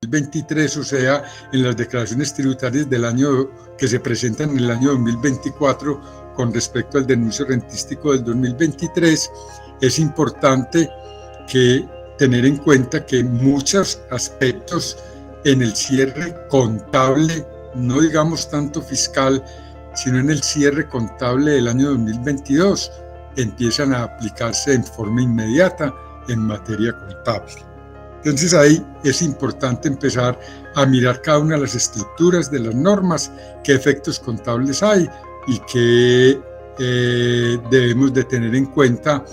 2023, o sea, en las declaraciones tributarias del año que se presentan en el año 2024 con respecto al denuncio rentístico del 2023, es importante tener en cuenta que muchos aspectos en el cierre contable, no digamos tanto fiscal, sino en el cierre contable del año 2022, empiezan a aplicarse en forma inmediata en materia contable. Entonces ahí es importante empezar a mirar cada una de las estructuras de las normas, qué efectos contables hay y qué debemos de tener en cuenta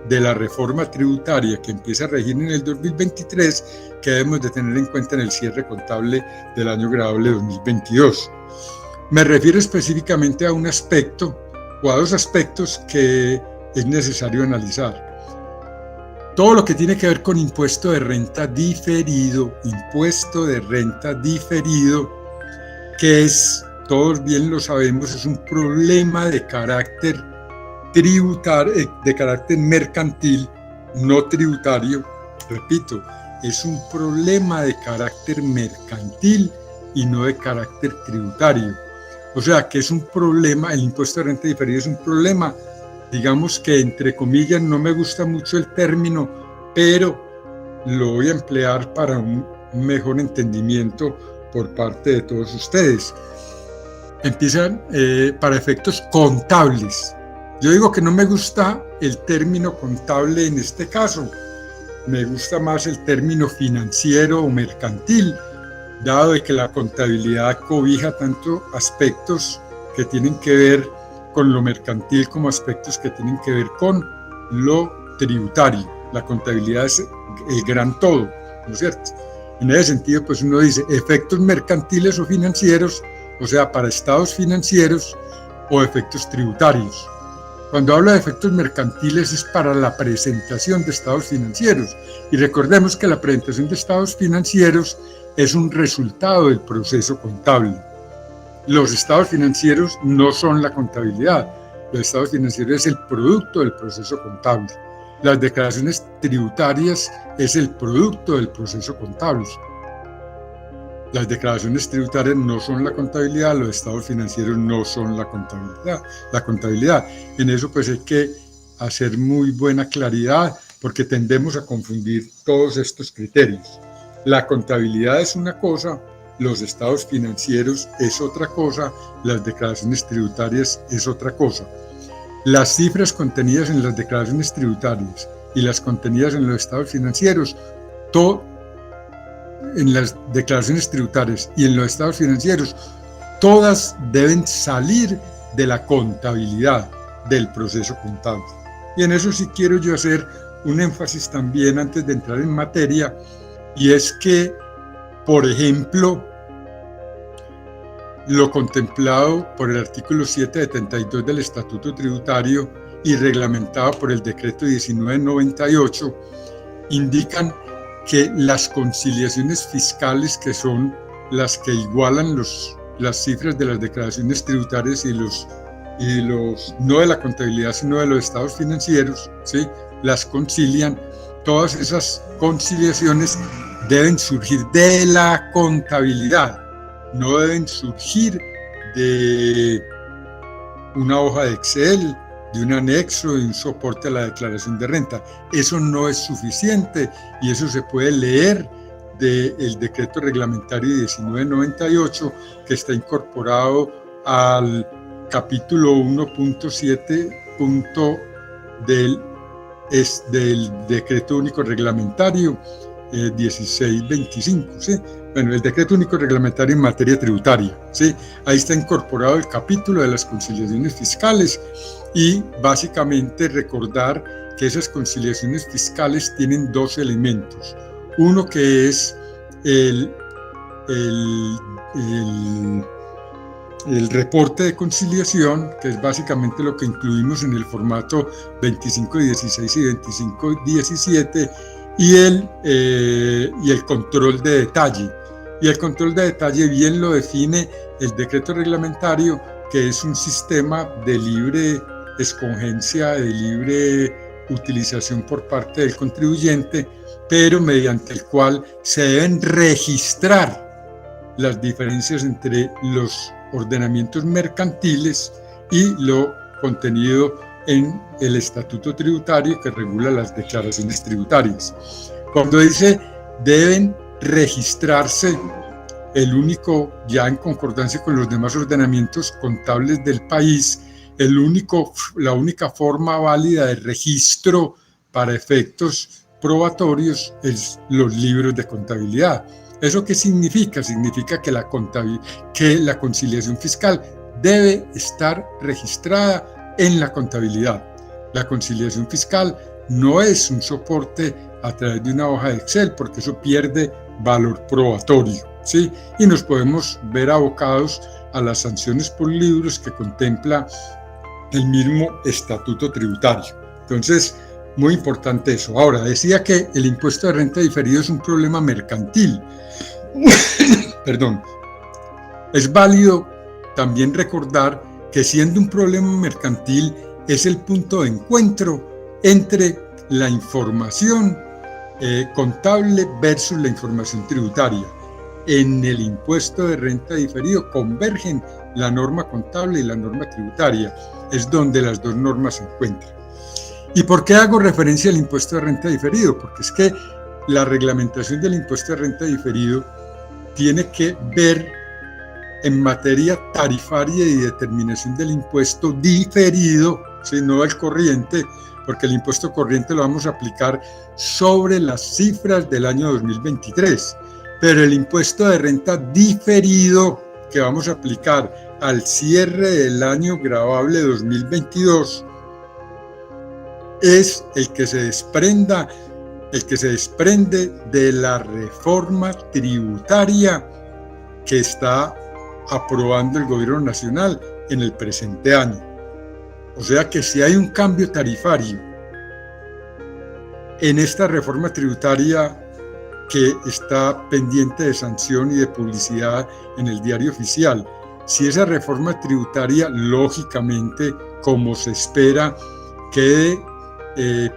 de la reforma tributaria que empieza a regir en el 2023, que debemos de tener en cuenta en el cierre contable del año gradable 2022. Me refiero específicamente a un aspecto o a dos aspectos que es necesario analizar. Todo lo que tiene que ver con impuesto de renta diferido, que es, todos bien lo sabemos, es un problema de carácter tributario, de carácter mercantil, no tributario. Repito, es un problema de carácter mercantil y no de carácter tributario. O sea que es un problema, el impuesto de renta diferido es un problema, digamos que entre comillas, no me gusta mucho el término, pero lo voy a emplear para un mejor entendimiento por parte de todos ustedes. Empiezan para efectos contables. Yo digo que no me gusta el término contable en este caso, me gusta más el término financiero o mercantil, dado de que la contabilidad cobija tanto aspectos que tienen que ver con lo mercantil como aspectos que tienen que ver con lo tributario. La contabilidad es el gran todo, ¿no es cierto? En ese sentido, pues uno dice efectos mercantiles o financieros, o sea, para estados financieros o efectos tributarios. Cuando hablo de efectos mercantiles es para la presentación de estados financieros. Y recordemos que la presentación de estados financieros es un resultado del proceso contable. Los estados financieros no son la contabilidad. Los estados financieros es el producto del proceso contable. Las declaraciones tributarias es el producto del proceso contable. Las declaraciones tributarias no son la contabilidad, los estados financieros no son la contabilidad. En eso pues hay que hacer muy buena claridad porque tendemos a confundir todos estos criterios. La contabilidad es una cosa, los estados financieros es otra cosa, las declaraciones tributarias es otra cosa. Las cifras contenidas en las declaraciones tributarias y las contenidas en los estados financieros, en las declaraciones tributarias y en los estados financieros, todas deben salir de la contabilidad del proceso contable. Y en eso sí quiero yo hacer un énfasis también antes de entrar en materia, y es que, por ejemplo, lo contemplado por el artículo 772 del Estatuto Tributario y reglamentado por el decreto 1998 indican que las conciliaciones fiscales, que son las que igualan las cifras de las declaraciones tributarias y los no de la contabilidad sino de los estados financieros, ¿sí? Las concilian. Todas esas conciliaciones deben surgir de la contabilidad, no deben surgir de una hoja de Excel, de un anexo, de un soporte a la declaración de renta. Eso no es suficiente y eso se puede leer del decreto reglamentario 1998 que está incorporado al capítulo 1.7 del decreto único reglamentario 1625, ¿sí? Bueno, el decreto único reglamentario en materia tributaria, ¿sí? Ahí está incorporado el capítulo de las conciliaciones fiscales y básicamente recordar que esas conciliaciones fiscales tienen dos elementos. Uno que es el reporte de conciliación, que es básicamente lo que incluimos en el formato 2516 y 2517, y el control de detalle. Y el control de detalle bien lo define el decreto reglamentario, que es un sistema de libre escogencia, de libre utilización por parte del contribuyente, pero mediante el cual se deben registrar las diferencias entre los ordenamientos mercantiles y lo contenido en el estatuto tributario que regula las declaraciones tributarias. Cuando dice deben registrarse, el único, ya en concordancia con los demás ordenamientos contables del país, la única forma válida de registro para efectos probatorios es los libros de contabilidad. ¿Eso qué significa? Significa que la conciliación fiscal debe estar registrada en la contabilidad. La conciliación fiscal no es un soporte a través de una hoja de Excel, porque eso pierde valor probatorio, ¿sí? Y nos podemos ver abocados a las sanciones por libros que contempla el mismo estatuto tributario. Entonces, muy importante eso. Ahora, decía que el impuesto de renta diferido es un problema mercantil. Perdón. Es válido también recordar que siendo un problema mercantil es el punto de encuentro entre la información contable versus la información tributaria. En el impuesto de renta diferido convergen la norma contable y la norma tributaria. Es donde las dos normas se encuentran. ¿Y por qué hago referencia al impuesto de renta diferido? Porque es que la reglamentación del impuesto de renta diferido tiene que ver en materia tarifaria y determinación del impuesto diferido, ¿sí? No del corriente, porque el impuesto corriente lo vamos a aplicar sobre las cifras del año 2023, pero el impuesto de renta diferido que vamos a aplicar al cierre del año gravable 2022 es el que se desprende de la reforma tributaria que está aprobando el gobierno nacional en el presente año. O sea que si hay un cambio tarifario en esta reforma tributaria que está pendiente de sanción y de publicidad en el diario oficial, si esa reforma tributaria, lógicamente, como se espera, quede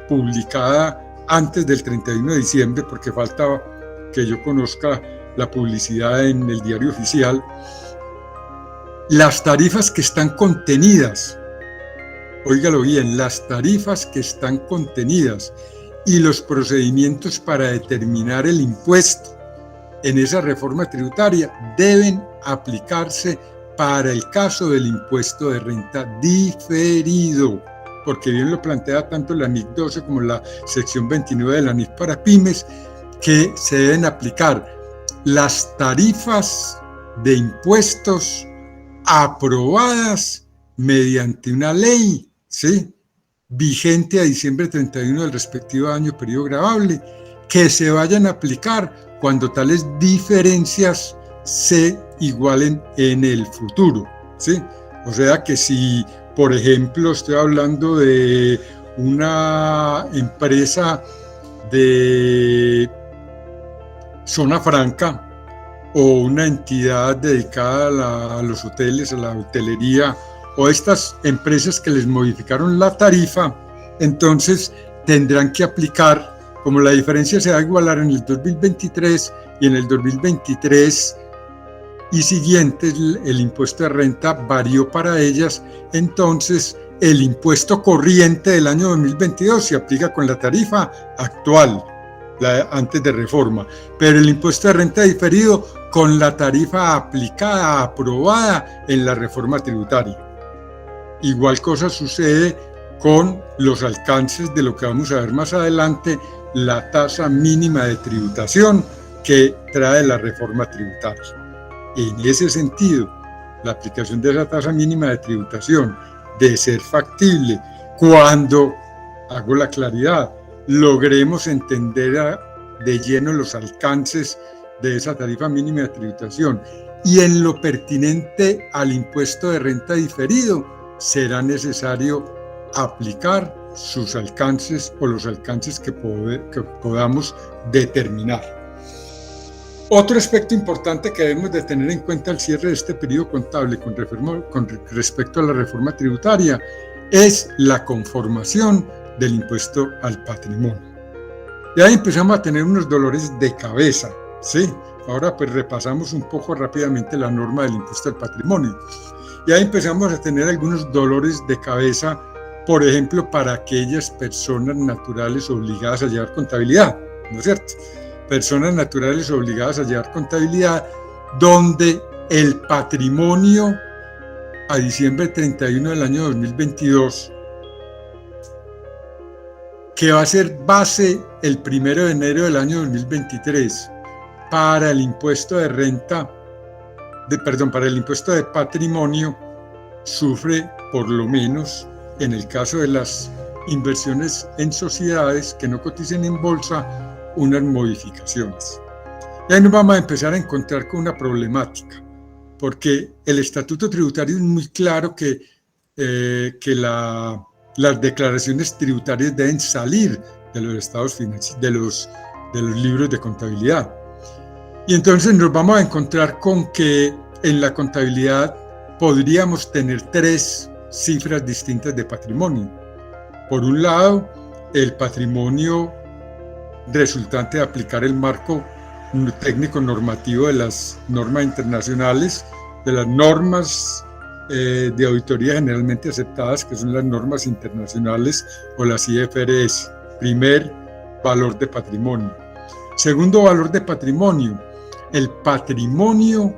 publicada antes del 31 de diciembre, porque falta que yo conozca la publicidad en el diario oficial, las tarifas que están contenidas, óigalo bien, las tarifas que están contenidas y los procedimientos para determinar el impuesto en esa reforma tributaria deben aplicarse para el caso del impuesto de renta diferido, porque bien lo plantea tanto la NIC 12 como la sección 29 de la NIC para pymes, que se deben aplicar las tarifas de impuestos aprobadas mediante una ley, ¿sí?, vigente a diciembre 31 del respectivo año periodo gravable, que se vayan a aplicar cuando tales diferencias se igualen en el futuro, ¿sí? O sea que si, por ejemplo, estoy hablando de una empresa de zona franca o una entidad dedicada a los hoteles, a la hotelería, o estas empresas que les modificaron la tarifa, entonces tendrán que aplicar, como la diferencia se va a igualar en el 2023 y en el 2023 y siguientes el impuesto de renta varió para ellas, entonces el impuesto corriente del año 2022 se aplica con la tarifa actual, antes de reforma, pero el impuesto de renta diferido con la tarifa aplicada, aprobada en la reforma tributaria. Igual cosa sucede con los alcances de lo que vamos a ver más adelante, la tasa mínima de tributación que trae la reforma tributaria. En ese sentido, la aplicación de esa tasa mínima de tributación, de ser factible, cuando, hago la claridad, logremos entender de lleno los alcances de esa tarifa mínima de tributación y en lo pertinente al impuesto de renta diferido, será necesario aplicar sus alcances o los alcances que podamos determinar. Otro aspecto importante que debemos de tener en cuenta al cierre de este periodo contable con respecto a la reforma tributaria es la conformación del impuesto al patrimonio. Y ahí empezamos a tener unos dolores de cabeza, ¿sí? Ahora pues repasamos un poco rápidamente la norma del impuesto al patrimonio. Y ahí empezamos a tener algunos dolores de cabeza, por ejemplo, para aquellas personas naturales obligadas a llevar contabilidad, ¿no es cierto? Personas naturales obligadas a llevar contabilidad, donde el patrimonio a diciembre 31 del año 2022, que va a ser base el 1 de enero del año 2023 para el impuesto de renta, para el impuesto de patrimonio, sufre por lo menos en el caso de las inversiones en sociedades que no coticen en bolsa unas modificaciones. Y ahí nos vamos a empezar a encontrar con una problemática, porque el estatuto tributario es muy claro que las declaraciones tributarias deben salir de los estados financieros, de los libros de contabilidad. Y entonces nos vamos a encontrar con que en la contabilidad podríamos tener tres cifras distintas de patrimonio. Por un lado, el patrimonio resultante de aplicar el marco técnico normativo de las normas internacionales, de las normas de auditoría generalmente aceptadas, que son las normas internacionales o las IFRS. Primer valor de patrimonio. Segundo valor de patrimonio, el patrimonio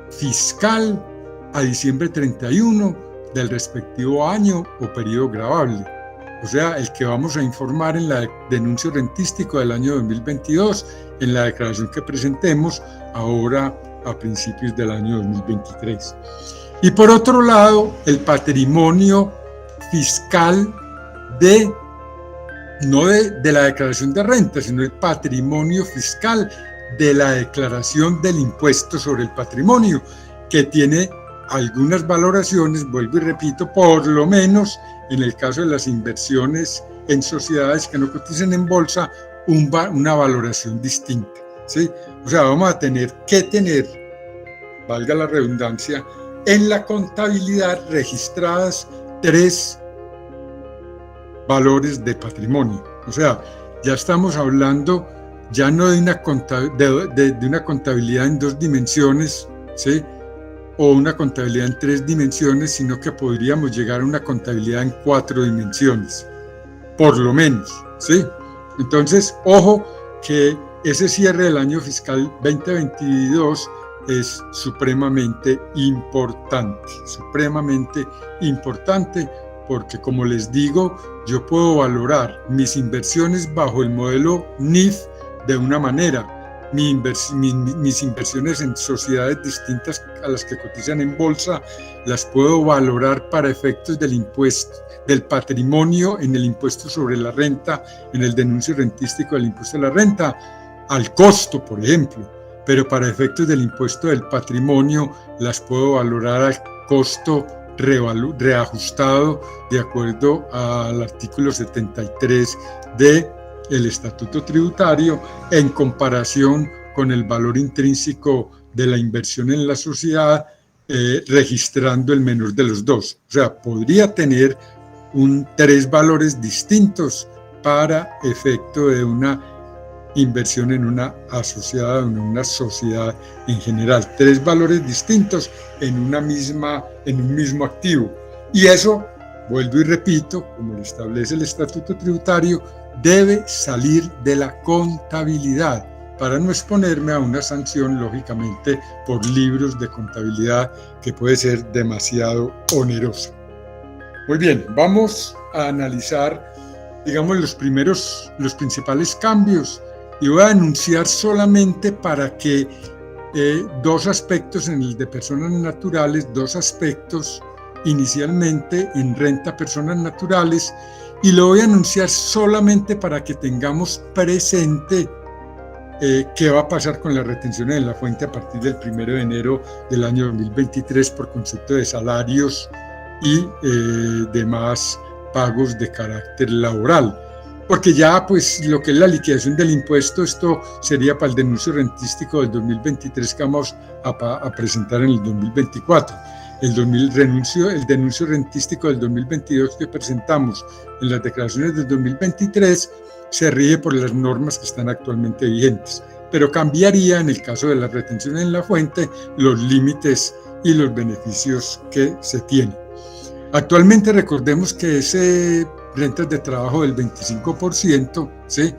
fiscal a diciembre 31 del respectivo año o periodo gravable, o sea, el que vamos a informar en la denuncio rentístico del año 2022, en la declaración que presentemos ahora a principios del año 2023. Y por otro lado, el patrimonio fiscal no de la declaración de renta, sino el patrimonio fiscal de la declaración del impuesto sobre el patrimonio, que tiene algunas valoraciones, vuelvo y repito, por lo menos en el caso de las inversiones en sociedades que no cotizan en bolsa, una valoración distinta, ¿sí? O sea, vamos a tener que tener, valga la redundancia, en la contabilidad registradas tres valores de patrimonio. O sea, ya estamos hablando ya no de una contabilidad en dos dimensiones, ¿sí? O una contabilidad en tres dimensiones, sino que podríamos llegar a una contabilidad en cuatro dimensiones, por lo menos, ¿sí? Entonces, ojo que ese cierre del año fiscal 2022 es supremamente importante, porque como les digo, yo puedo valorar mis inversiones bajo el modelo NIF de una manera, mis inversiones en sociedades distintas a las que cotizan en bolsa, las puedo valorar para efectos del impuesto, del patrimonio en el impuesto sobre la renta, en el denuncio rentístico del impuesto a la renta, al costo, por ejemplo, pero para efectos del impuesto del patrimonio las puedo valorar al costo reajustado de acuerdo al artículo 73 del Estatuto Tributario en comparación con el valor intrínseco de la inversión en la sociedad, registrando el menor de los dos. O sea, podría tener tres valores distintos para efecto de una inversión en una asociada, en una sociedad en general. Tres valores distintos en un mismo activo. Y eso, vuelvo y repito, como lo establece el Estatuto Tributario, debe salir de la contabilidad para no exponerme a una sanción, lógicamente, por libros de contabilidad que puede ser demasiado onerosa. Muy bien, vamos a analizar, digamos, los principales cambios, y voy a anunciar solamente para que dos aspectos en el de personas naturales, dos aspectos inicialmente en renta personas naturales, y lo voy a anunciar solamente para que tengamos presente qué va a pasar con las retenciones en la fuente a partir del 1 de enero del año 2023 por concepto de salarios y demás pagos de carácter laboral. Porque ya pues lo que es la liquidación del impuesto, esto sería para el denuncio rentístico del 2023 que vamos a presentar en el 2024. El denuncio rentístico del 2022 que presentamos en las declaraciones del 2023 se rige por las normas que están actualmente vigentes, pero cambiaría en el caso de la retención en la fuente los límites y los beneficios que se tienen. Actualmente recordemos que ese rentas de trabajo del 25%, ¿sí?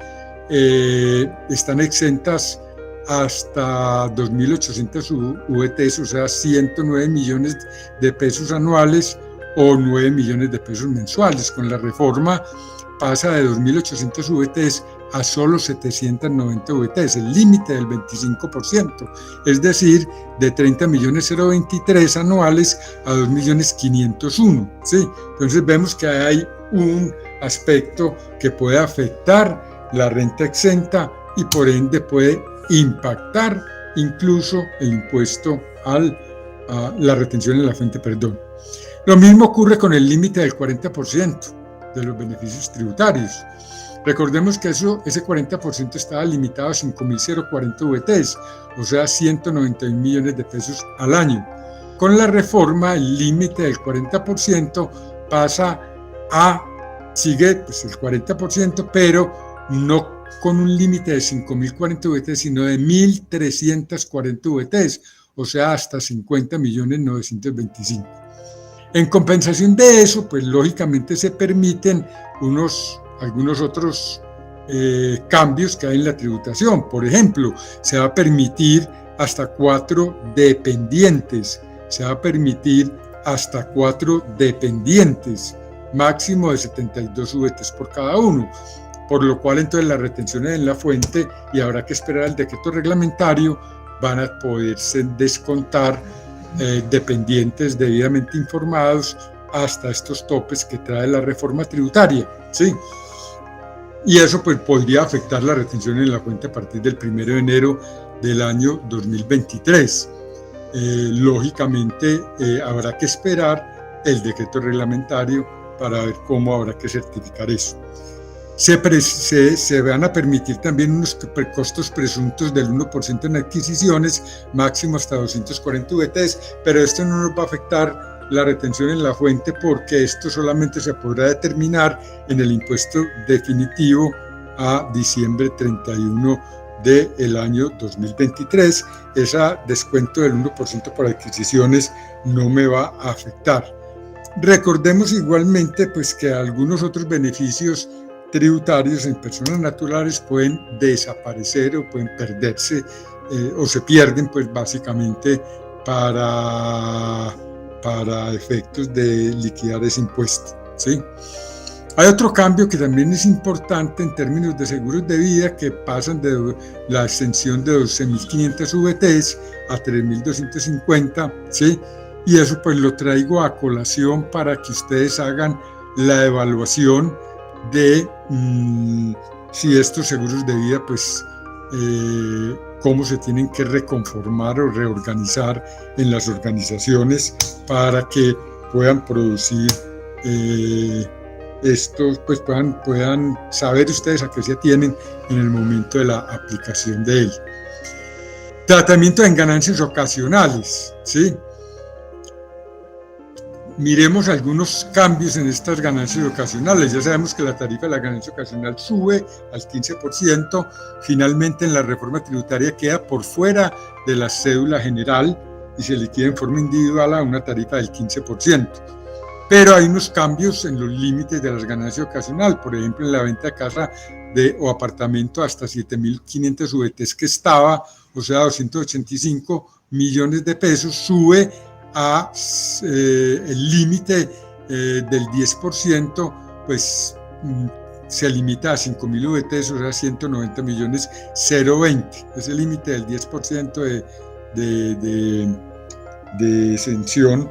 Están exentas hasta 2.800 VTs, o sea, 109 millones de pesos anuales o 9 millones de pesos mensuales. Con la reforma pasa de 2.800 VTs a solo 790 VTs, el límite del 25%, es decir, de 30.023 anuales a 2.501.000, ¿sí? Entonces vemos que hay un aspecto que puede afectar la renta exenta y por ende puede impactar incluso el impuesto a la retención en la fuente, perdón. Lo mismo ocurre con el límite del 40% de los beneficios tributarios. Recordemos que ese 40% estaba limitado a 5.040 VTs, o sea, 191 millones de pesos al año. Con la reforma, el límite del 40% pasa sigue pues, el 40%, pero no con un límite de 5.040 VTs, sino de 1.340 VTs, o sea, hasta 50.925.000. En compensación de eso, pues lógicamente se permiten algunos otros cambios que hay en la tributación. Por ejemplo, se va a permitir hasta 4 dependientes, máximo de 72 VTs por cada uno, por lo cual entonces las retenciones en la fuente, y habrá que esperar el decreto reglamentario, van a poderse descontar dependientes debidamente informados hasta estos topes que trae la reforma tributaria, ¿sí? Y eso pues podría afectar la retención en la fuente a partir del 1 de enero del año 2023. Lógicamente habrá que esperar el decreto reglamentario para ver cómo habrá que certificar eso. Se van a permitir también unos costos presuntos del 1% en adquisiciones, máximo hasta 240 VTs, pero esto no nos va a afectar la retención en la fuente porque esto solamente se podrá determinar en el impuesto definitivo a diciembre 31 del año 2023. Ese descuento del 1% por adquisiciones no me va a afectar. Recordemos igualmente pues, que algunos otros beneficios tributarios en personas naturales pueden desaparecer o pueden perderse o se pierden pues básicamente para efectos de liquidar ese impuesto, ¿sí? Hay otro cambio que también es importante en términos de seguros de vida, que pasan de la exención de 12.500 VTs a 3.250, ¿sí? Y eso pues lo traigo a colación para que ustedes hagan la evaluación de si estos seguros de vida pues cómo se tienen que reconformar o reorganizar en las organizaciones para que puedan producir estos, pues puedan saber ustedes a qué se atienen en el momento de la aplicación de él. Tratamiento en ganancias ocasionales, ¿sí? Miremos algunos cambios en estas ganancias ocasionales. Ya sabemos que la tarifa de la ganancia ocasional sube al 15%. Finalmente, en la reforma tributaria queda por fuera de la cédula general y se liquida en forma individual a una tarifa del 15%. Pero hay unos cambios en los límites de las ganancias ocasionales. Por ejemplo, en la venta de casa o apartamento hasta 7.500 VTs que estaba, o sea, 285 millones de pesos, sube a el límite del 10%, pues se limita a 5.000 VTs, o sea, 190 millones 020. Ese límite del 10% de exención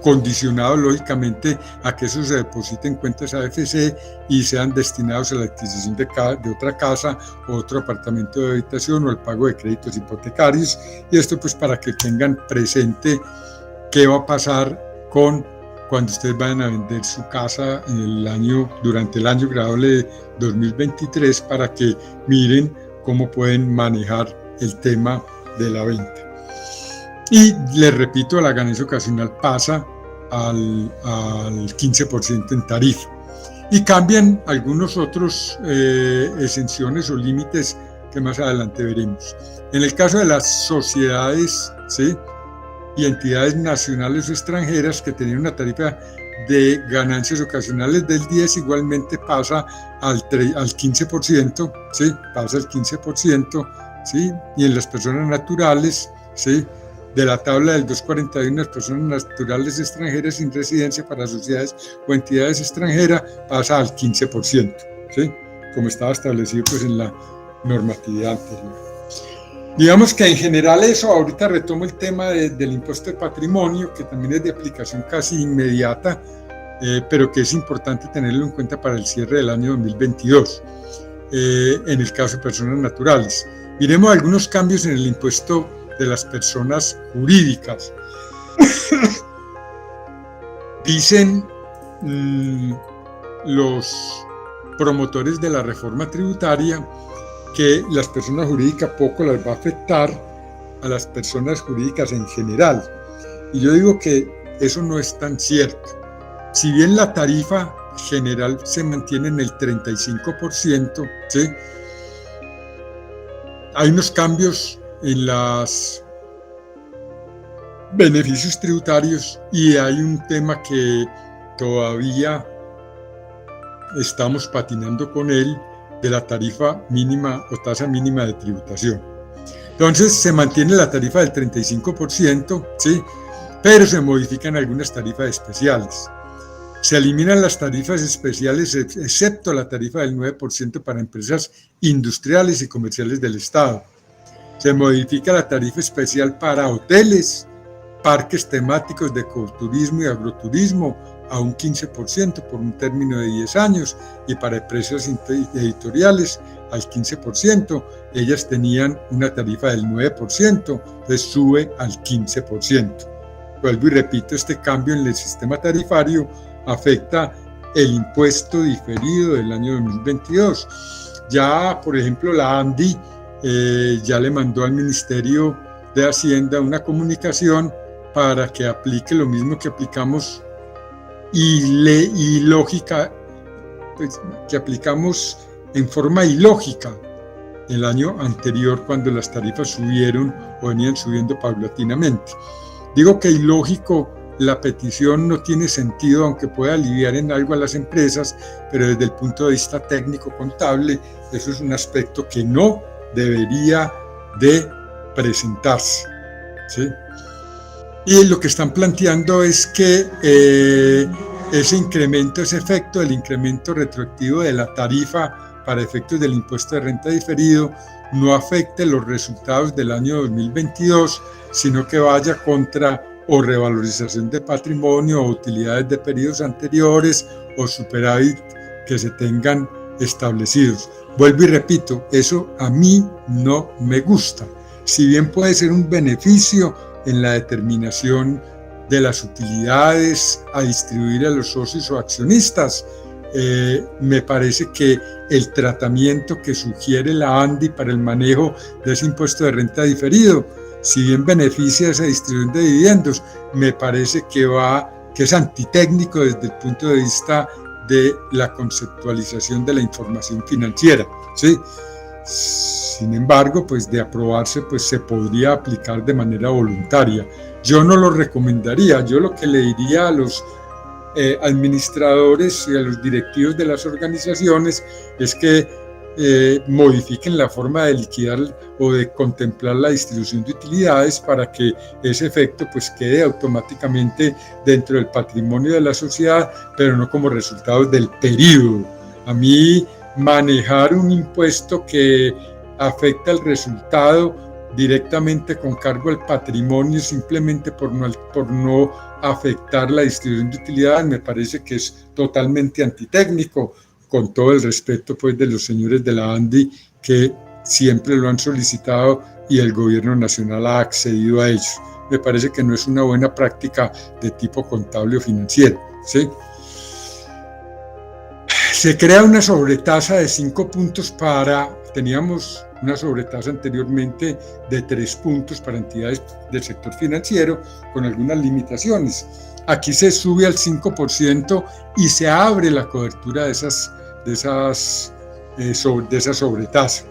condicionado lógicamente a que eso se deposite en cuentas AFC y sean destinados a la adquisición de otra casa o otro apartamento de habitación o el pago de créditos hipotecarios. Y esto pues para que tengan presente qué va a pasar cuando ustedes vayan a vender su casa durante el año graduable de 2023, para que miren cómo pueden manejar el tema de la venta. Y les repito, la ganancia ocasional pasa al 15% en tarifa. y cambian algunos otros exenciones o límites que más adelante veremos. En el caso de las sociedades, ¿sí?, y entidades nacionales o extranjeras que tenían una tarifa de ganancias ocasionales del 10, igualmente pasa al 15%, ¿sí?, pasa al 15%, ¿sí?, y en las personas naturales, ¿sí?, de la tabla del 241, las personas naturales extranjeras sin residencia para sociedades o entidades extranjeras pasa al 15%, ¿sí?, como estaba establecido pues en la normatividad anterior. Digamos que en general eso, ahorita retomo el tema del impuesto de patrimonio, que también es de aplicación casi inmediata, pero que es importante tenerlo en cuenta para el cierre del año 2022, en el caso de personas naturales. Miremos algunos cambios en el impuesto de las personas jurídicas. Dicen los promotores de la reforma tributaria que las personas jurídicas poco las va a afectar a las personas jurídicas en general. Y yo digo que eso no es tan cierto. Si bien la tarifa general se mantiene en el 35%, ¿sí?, hay unos cambios en los beneficios tributarios y hay un tema que todavía estamos patinando con él, de la tarifa mínima o tasa mínima de tributación. Entonces se mantiene la tarifa del 35%, ¿sí?, pero se modifican algunas tarifas especiales. Se eliminan las tarifas especiales excepto la tarifa del 9% para empresas industriales y comerciales del Estado. Se modifica la tarifa especial para hoteles, parques temáticos de ecoturismo y agroturismo a un 15% por un término de 10 años y para empresas editoriales al 15%. Ellas tenían una tarifa del 9%, entonces sube al 15%. Vuelvo y repito, este cambio en el sistema tarifario afecta el impuesto diferido del año 2022. Ya, por ejemplo, la ANDI ya le mandó al Ministerio de Hacienda una comunicación para que aplique lo mismo que aplicamos ilógica, pues, que aplicamos en forma ilógica el año anterior cuando las tarifas subieron o venían subiendo paulatinamente. Digo que ilógico, la petición no tiene sentido, aunque pueda aliviar en algo a las empresas, pero desde el punto de vista técnico contable, eso es un aspecto que no debería de presentarse, ¿sí? Y lo que están planteando es que ese incremento, ese efecto del incremento retroactivo de la tarifa para efectos del impuesto de renta diferido no afecte los resultados del año 2022, sino que vaya contra o revalorización de patrimonio o utilidades de periodos anteriores o superávit que se tengan establecidos. Vuelvo y repito, eso a mí no me gusta. Si bien puede ser un beneficio en la determinación de las utilidades a distribuir a los socios o accionistas, me parece que el tratamiento que sugiere la ANDI para el manejo de ese impuesto de renta diferido, si bien beneficia esa distribución de dividendos, me parece que es antitécnico desde el punto de vista de la conceptualización de la información financiera, ¿sí? Sin embargo, pues de aprobarse, pues se podría aplicar de manera voluntaria. Yo no lo recomendaría. Yo lo que le diría a los administradores y a los directivos de las organizaciones es que modifiquen la forma de liquidar o de contemplar la distribución de utilidades para que ese efecto pues quede automáticamente dentro del patrimonio de la sociedad, pero no como resultado del periodo. A mí manejar un impuesto que afecta el resultado directamente con cargo al patrimonio simplemente por no afectar la distribución de utilidades me parece que es totalmente antitécnico, con todo el respeto pues de los señores de la ANDI que siempre lo han solicitado y el gobierno nacional ha accedido a ello. Me parece que no es una buena práctica de tipo contable o financiero, ¿sí? Se crea una sobretasa de 5 puntos teníamos una sobretasa anteriormente de 3 puntos para entidades del sector financiero con algunas limitaciones. Aquí se sube al 5% y se abre la cobertura de esa sobretasa.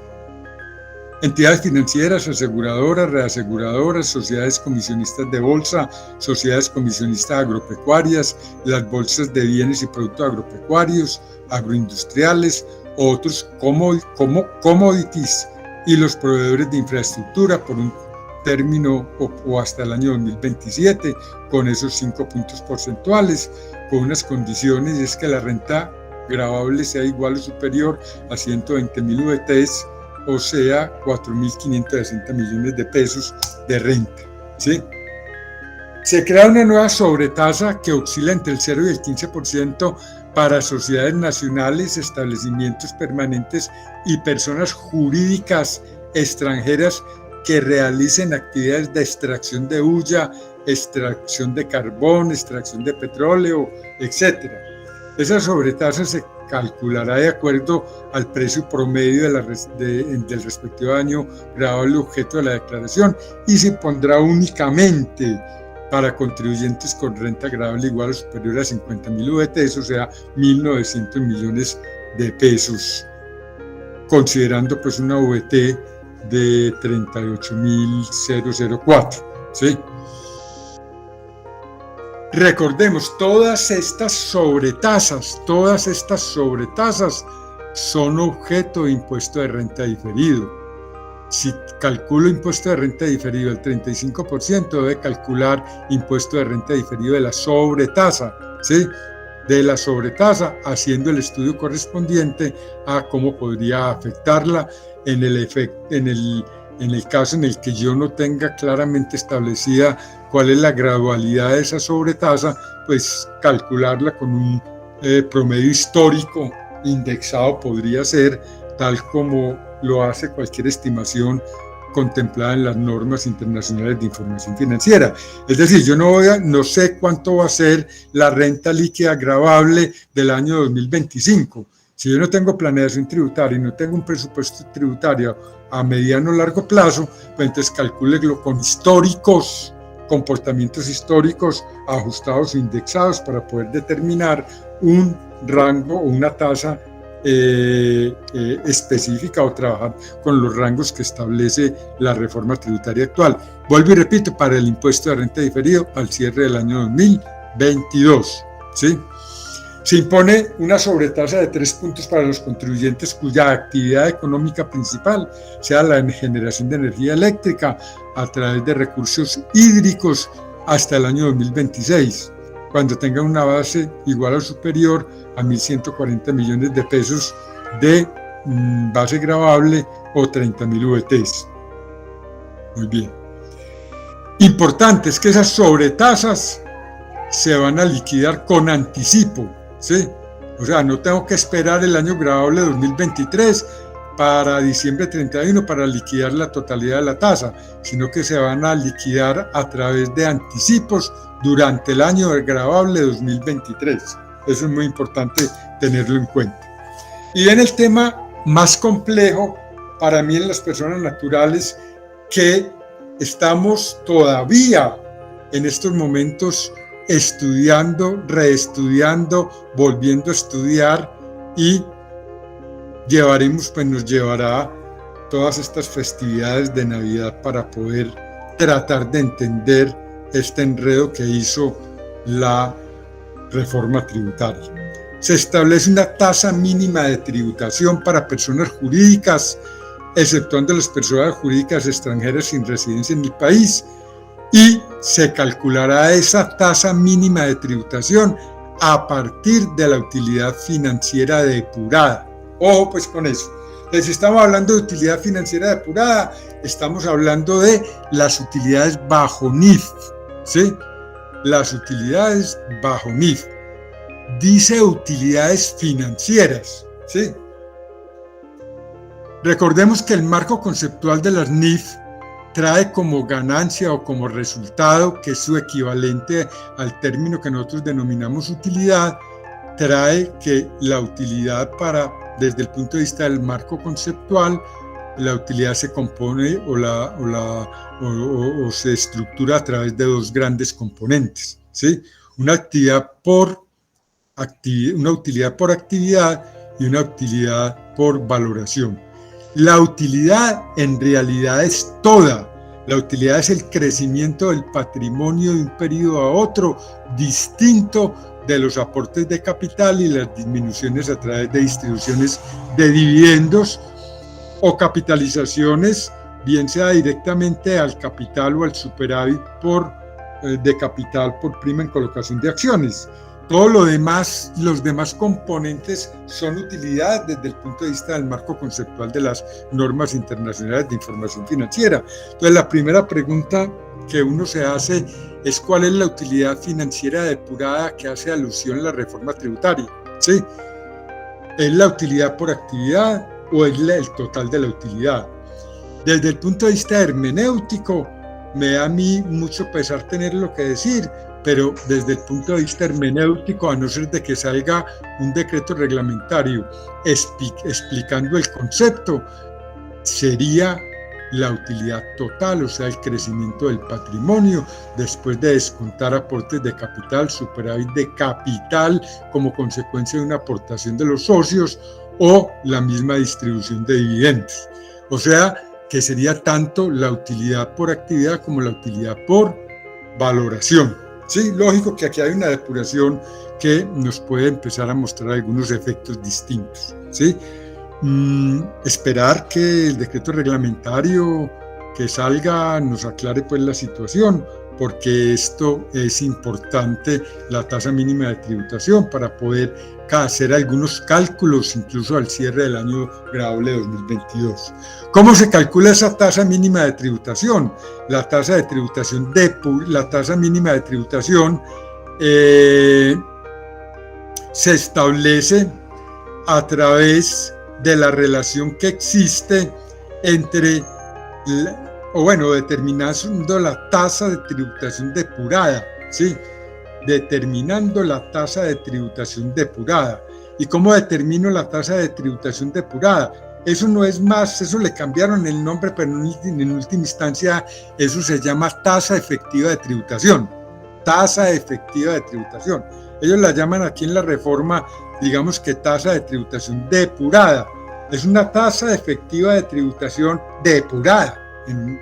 Entidades financieras, aseguradoras, reaseguradoras, sociedades comisionistas de bolsa, sociedades comisionistas agropecuarias, las bolsas de bienes y productos agropecuarios, agroindustriales, otros commodities y los proveedores de infraestructura por un término o hasta el año 2027 con esos 5 puntos porcentuales, con unas condiciones, y es que la renta gravable sea igual o superior a 120.000 UETs, o sea, 4.560 millones de pesos de renta, ¿sí? Se crea una nueva sobretasa que oscila entre el 0 y el 15% para sociedades nacionales, establecimientos permanentes y personas jurídicas extranjeras que realicen actividades de extracción de hulla, extracción de carbón, extracción de petróleo, etc. Esa sobretasa se calculará de acuerdo al precio promedio del respectivo año gravable objeto de la declaración y se pondrá únicamente para contribuyentes con renta gravable igual o superior a 50.000 UETs, o sea, 1.900 millones de pesos, considerando pues una VT de 38.004, ¿sí? Recordemos, todas estas sobretasas son objeto de impuesto de renta diferido. Si calculo impuesto de renta diferido al 35%, debe calcular impuesto de renta diferido de la sobretasa, ¿sí? De la sobretasa, haciendo el estudio correspondiente a cómo podría afectarla en el caso en el que yo no tenga claramente establecida cuál es la gradualidad de esa sobretasa, pues calcularla con un promedio histórico indexado podría ser, tal como lo hace cualquier estimación contemplada en las normas internacionales de información financiera. Es decir, yo no sé cuánto va a ser la renta líquida gravable del año 2025. Si yo no tengo planeación tributaria y no tengo un presupuesto tributario a mediano o largo plazo, pues entonces calcúlelo con comportamientos históricos ajustados e indexados para poder determinar un rango o una tasa específica o trabajar con los rangos que establece la reforma tributaria actual. Vuelvo y repito, para el impuesto de renta diferido al cierre del año 2022, ¿sí? Se impone una sobretasa de 3 puntos para los contribuyentes cuya actividad económica principal sea la generación de energía eléctrica a través de recursos hídricos hasta el año 2026, cuando tengan una base igual o superior a 1.140 millones de pesos de base gravable o 30.000 VTs. Muy bien. Importante es que esas sobretasas se van a liquidar con anticipo, ¿sí? O sea, no tengo que esperar el año gravable 2023 para diciembre 31 para liquidar la totalidad de la tasa, sino que se van a liquidar a través de anticipos durante el año gravable 2023. Eso es muy importante tenerlo en cuenta. Y en el tema más complejo, para mí en las personas naturales, que estamos todavía en estos momentos estudiando, reestudiando, volviendo a estudiar, y nos llevará todas estas festividades de Navidad para poder tratar de entender este enredo que hizo la reforma tributaria. Se establece una tasa mínima de tributación para personas jurídicas, exceptuando las personas jurídicas extranjeras sin residencia en el país, y se calculará esa tasa mínima de tributación a partir de la utilidad financiera depurada. Ojo pues con eso. Si estamos hablando de utilidad financiera depurada, estamos hablando de las utilidades bajo NIF, ¿sí? Las utilidades bajo NIF. Dice utilidades financieras, ¿sí? Recordemos que el marco conceptual de las NIF trae como ganancia o como resultado, que es su equivalente al término que nosotros denominamos utilidad, trae que la utilidad desde el punto de vista del marco conceptual, la utilidad se compone o se estructura a través de dos grandes componentes, ¿sí? una utilidad por actividad y una utilidad por valoración. La utilidad en realidad es toda. La utilidad es el crecimiento del patrimonio de un periodo a otro, distinto de los aportes de capital y las disminuciones a través de distribuciones de dividendos o capitalizaciones, bien sea directamente al capital o al superávit de capital por prima en colocación de acciones. Todo lo demás, los demás componentes son utilidad desde el punto de vista del marco conceptual de las normas internacionales de información financiera. Entonces, la primera pregunta que uno se hace es cuál es la utilidad financiera depurada que hace alusión a la reforma tributaria. ¿Sí? ¿Es la utilidad por actividad o es el total de la utilidad? Desde el punto de vista hermenéutico, me da a mí mucho pesar tener lo que decir, pero desde el punto de vista hermenéutico, a no ser de que salga un decreto reglamentario explicando el concepto, sería la utilidad total, o sea, el crecimiento del patrimonio, después de descontar aportes de capital, superávit de capital como consecuencia de una aportación de los socios o la misma distribución de dividendos. O sea, que sería tanto la utilidad por actividad como la utilidad por valoración. Sí, lógico que aquí hay una depuración que nos puede empezar a mostrar algunos efectos distintos. ¿Sí? Esperar que el decreto reglamentario que salga nos aclare pues la situación, porque esto es importante, la tasa mínima de tributación, para poder hacer algunos cálculos incluso al cierre del año grabable 2022. ¿Cómo se calcula esa tasa mínima de tributación? La tasa mínima de tributación se establece a través de la relación que existe entre determinando la tasa de tributación depurada, ¿sí? Determinando la tasa de tributación depurada. ¿Y cómo determino la tasa de tributación depurada? Eso no es más, eso le cambiaron el nombre, pero en última instancia eso se llama tasa efectiva de tributación. Tasa efectiva de tributación. Ellos la llaman aquí en la reforma, digamos que tasa de tributación depurada. Es una tasa efectiva de tributación depurada en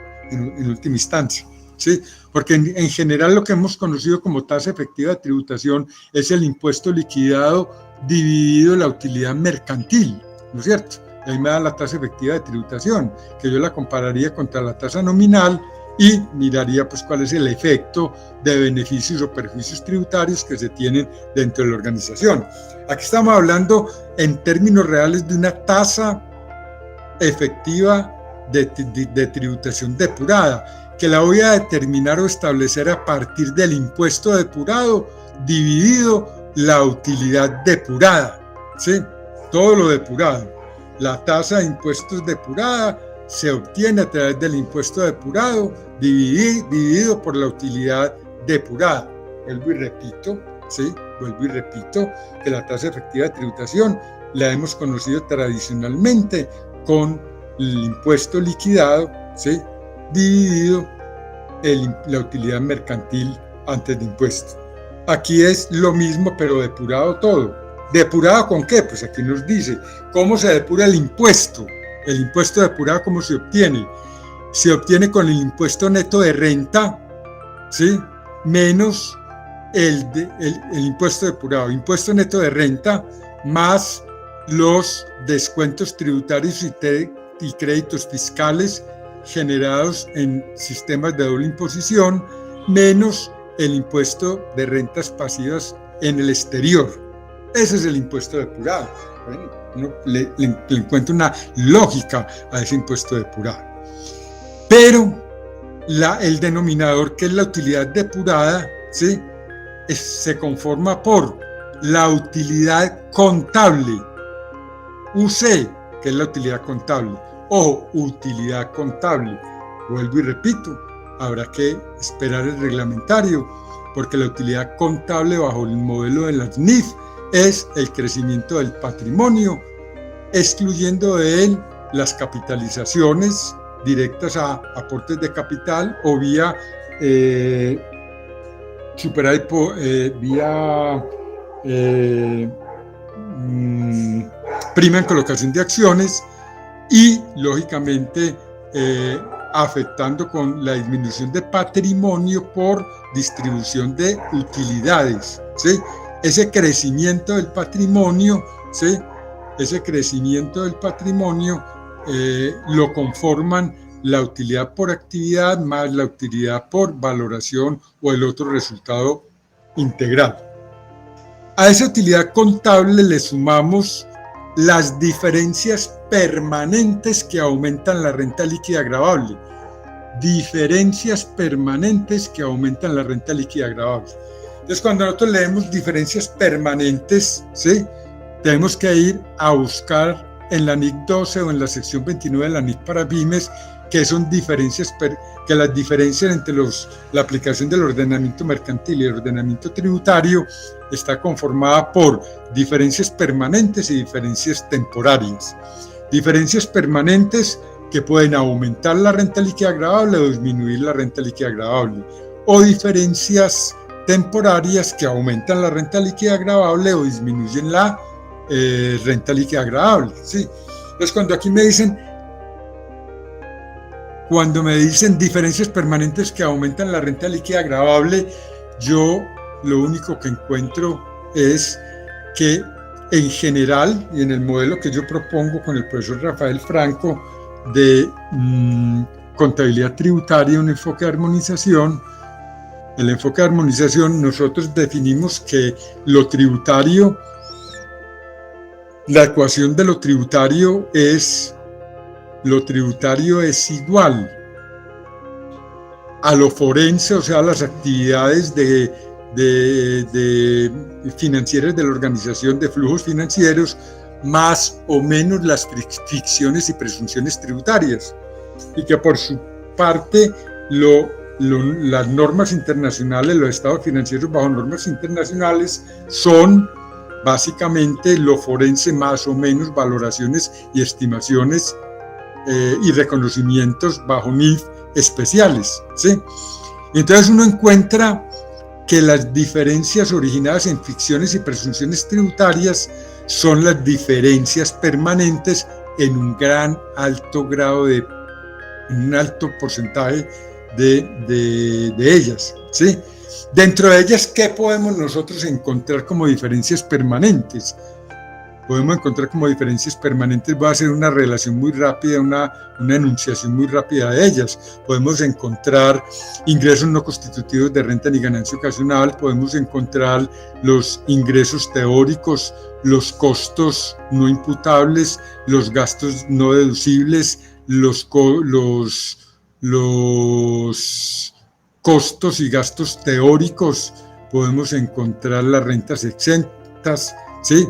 última instancia. ¿Sí? Porque en general lo que hemos conocido como tasa efectiva de tributación es el impuesto liquidado dividido la utilidad mercantil, ¿no es cierto? Y ahí me da la tasa efectiva de tributación, que yo la compararía contra la tasa nominal y miraría pues cuál es el efecto de beneficios o perjuicios tributarios que se tienen dentro de la organización. Aquí estamos hablando en términos reales de una tasa efectiva de tributación depurada, que la voy a determinar o establecer a partir del impuesto depurado dividido la utilidad depurada, ¿sí? Todo lo depurado. La tasa de impuestos depurada se obtiene a través del impuesto depurado dividido por la utilidad depurada. Vuelvo y repito, ¿sí? Vuelvo y repito que la tasa efectiva de tributación la hemos conocido tradicionalmente con el impuesto liquidado, ¿sí? Dividido la utilidad mercantil antes de impuesto. Aquí es lo mismo, pero depurado todo. ¿Depurado con qué? Pues aquí nos dice cómo se depura el impuesto. El impuesto depurado, ¿cómo se obtiene? Se obtiene con el impuesto neto de renta, ¿sí? Menos el impuesto depurado. Impuesto neto de renta más los descuentos tributarios y créditos fiscales generados en sistemas de doble imposición, menos el impuesto de rentas pasivas en el exterior. Ese es el impuesto depurado. Bueno, le encuentro una lógica a ese impuesto depurado. Pero el denominador, que es la utilidad depurada, ¿sí? Se conforma por la utilidad contable, UC, que es la utilidad contable, o utilidad contable. Vuelvo y repito, habrá que esperar el reglamentario, porque la utilidad contable bajo el modelo de las NIF es el crecimiento del patrimonio, excluyendo de él las capitalizaciones directas a aportes de capital o vía superávit vía prima en colocación de acciones y, lógicamente, afectando con la disminución de patrimonio por distribución de utilidades, ¿sí? Ese crecimiento del patrimonio, ¿sí? Ese crecimiento del patrimonio lo conforman la utilidad por actividad más la utilidad por valoración o el otro resultado integral. A esa utilidad contable le sumamos las diferencias permanentes que aumentan la renta líquida gravable. Diferencias permanentes que aumentan la renta líquida gravable. Entonces, cuando nosotros leemos diferencias permanentes, ¿sí?, tenemos que ir a buscar en la NIC 12 o en la sección 29 de la NIC para pymes, que son diferencias, que las diferencias entre la aplicación del ordenamiento mercantil y el ordenamiento tributario está conformada por diferencias permanentes y diferencias temporarias. Diferencias permanentes que pueden aumentar la renta líquida gravable o disminuir la renta líquida gravable, o diferencias temporarias que aumentan la renta líquida gravable o disminuyen la renta líquida gravable, ¿sí? Entonces, cuando me dicen diferencias permanentes que aumentan la renta líquida gravable, yo lo único que encuentro es que en general, y en el modelo que yo propongo con el profesor Rafael Franco de contabilidad tributaria, un enfoque de armonización, el enfoque de armonización, nosotros definimos que lo tributario, la ecuación de lo tributario es igual a lo forense, o sea, las actividades financieras de la organización, de flujos financieros, más o menos las ficciones y presunciones tributarias, y que por su parte las normas internacionales, los estados financieros bajo normas internacionales son básicamente lo forense más o menos valoraciones y estimaciones y reconocimientos bajo NIF especiales, ¿sí? Entonces uno encuentra que las diferencias originadas en ficciones y presunciones tributarias son las diferencias permanentes en un alto porcentaje de ellas, ¿sí? Dentro de ellas, ¿qué podemos nosotros encontrar como diferencias permanentes? Podemos encontrar como diferencias permanentes, voy a hacer una relación muy rápida, una enunciación muy rápida de ellas. Podemos encontrar ingresos no constitutivos de renta ni ganancia ocasional, podemos encontrar los ingresos teóricos, los costos no imputables, los gastos no deducibles, los costos y gastos teóricos, podemos encontrar las rentas exentas, ¿sí?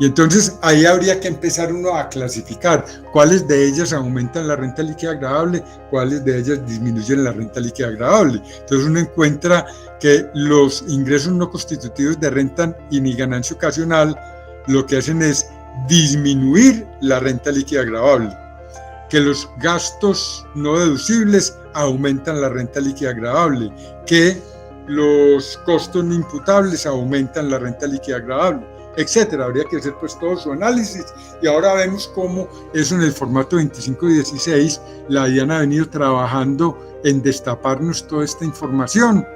Y entonces ahí habría que empezar uno a clasificar cuáles de ellas aumentan la renta líquida gravable, cuáles de ellas disminuyen la renta líquida gravable. Entonces uno encuentra que los ingresos no constitutivos de renta y ni ganancia ocasional lo que hacen es disminuir la renta líquida gravable, que los gastos no deducibles aumentan la renta líquida gravable, que los costos no imputables aumentan la renta líquida gravable, etcétera. Habría que hacer pues todo su análisis, y ahora vemos cómo eso en el formato 25 y 16 la Diana ha venido trabajando en destaparnos toda esta información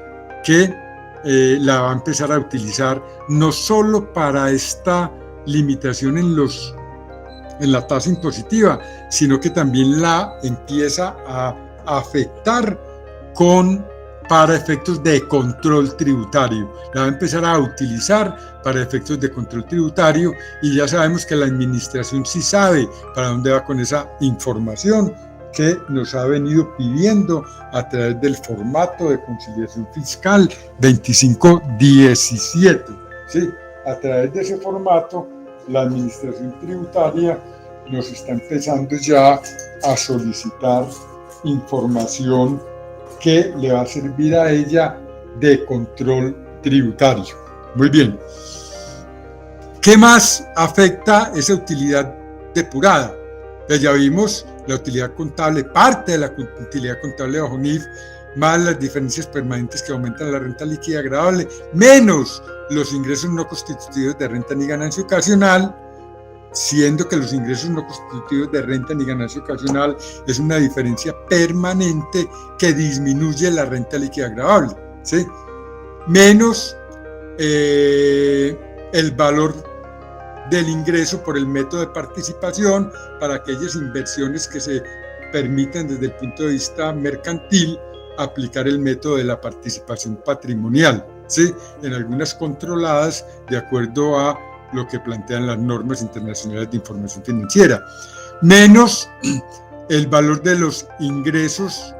que la va a empezar a utilizar no solo para esta limitación en la tasa impositiva, sino que también la empieza a afectar para efectos de control tributario. La va a empezar a utilizar para efectos de control tributario, y ya sabemos que la administración sí sabe para dónde va con esa información que nos ha venido pidiendo a través del formato de conciliación fiscal 2517. ¿Sí? A través de ese formato, la administración tributaria nos está empezando ya a solicitar información que le va a servir a ella de control tributario. Muy bien. ¿Qué más afecta esa utilidad depurada? Pues ya vimos la utilidad contable, parte de la utilidad contable bajo NIF más las diferencias permanentes que aumentan la renta líquida agradable, menos los ingresos no constitutivos de renta ni ganancia ocasional, siendo que los ingresos no constitutivos de renta ni ganancia ocasional es una diferencia permanente que disminuye la renta líquida agradable, ¿sí? Menos el valor del ingreso por el método de participación para aquellas inversiones que se permitan desde el punto de vista mercantil aplicar el método de la participación patrimonial, ¿sí? En algunas controladas de acuerdo a lo que plantean las normas internacionales de información financiera, menos el valor de los ingresos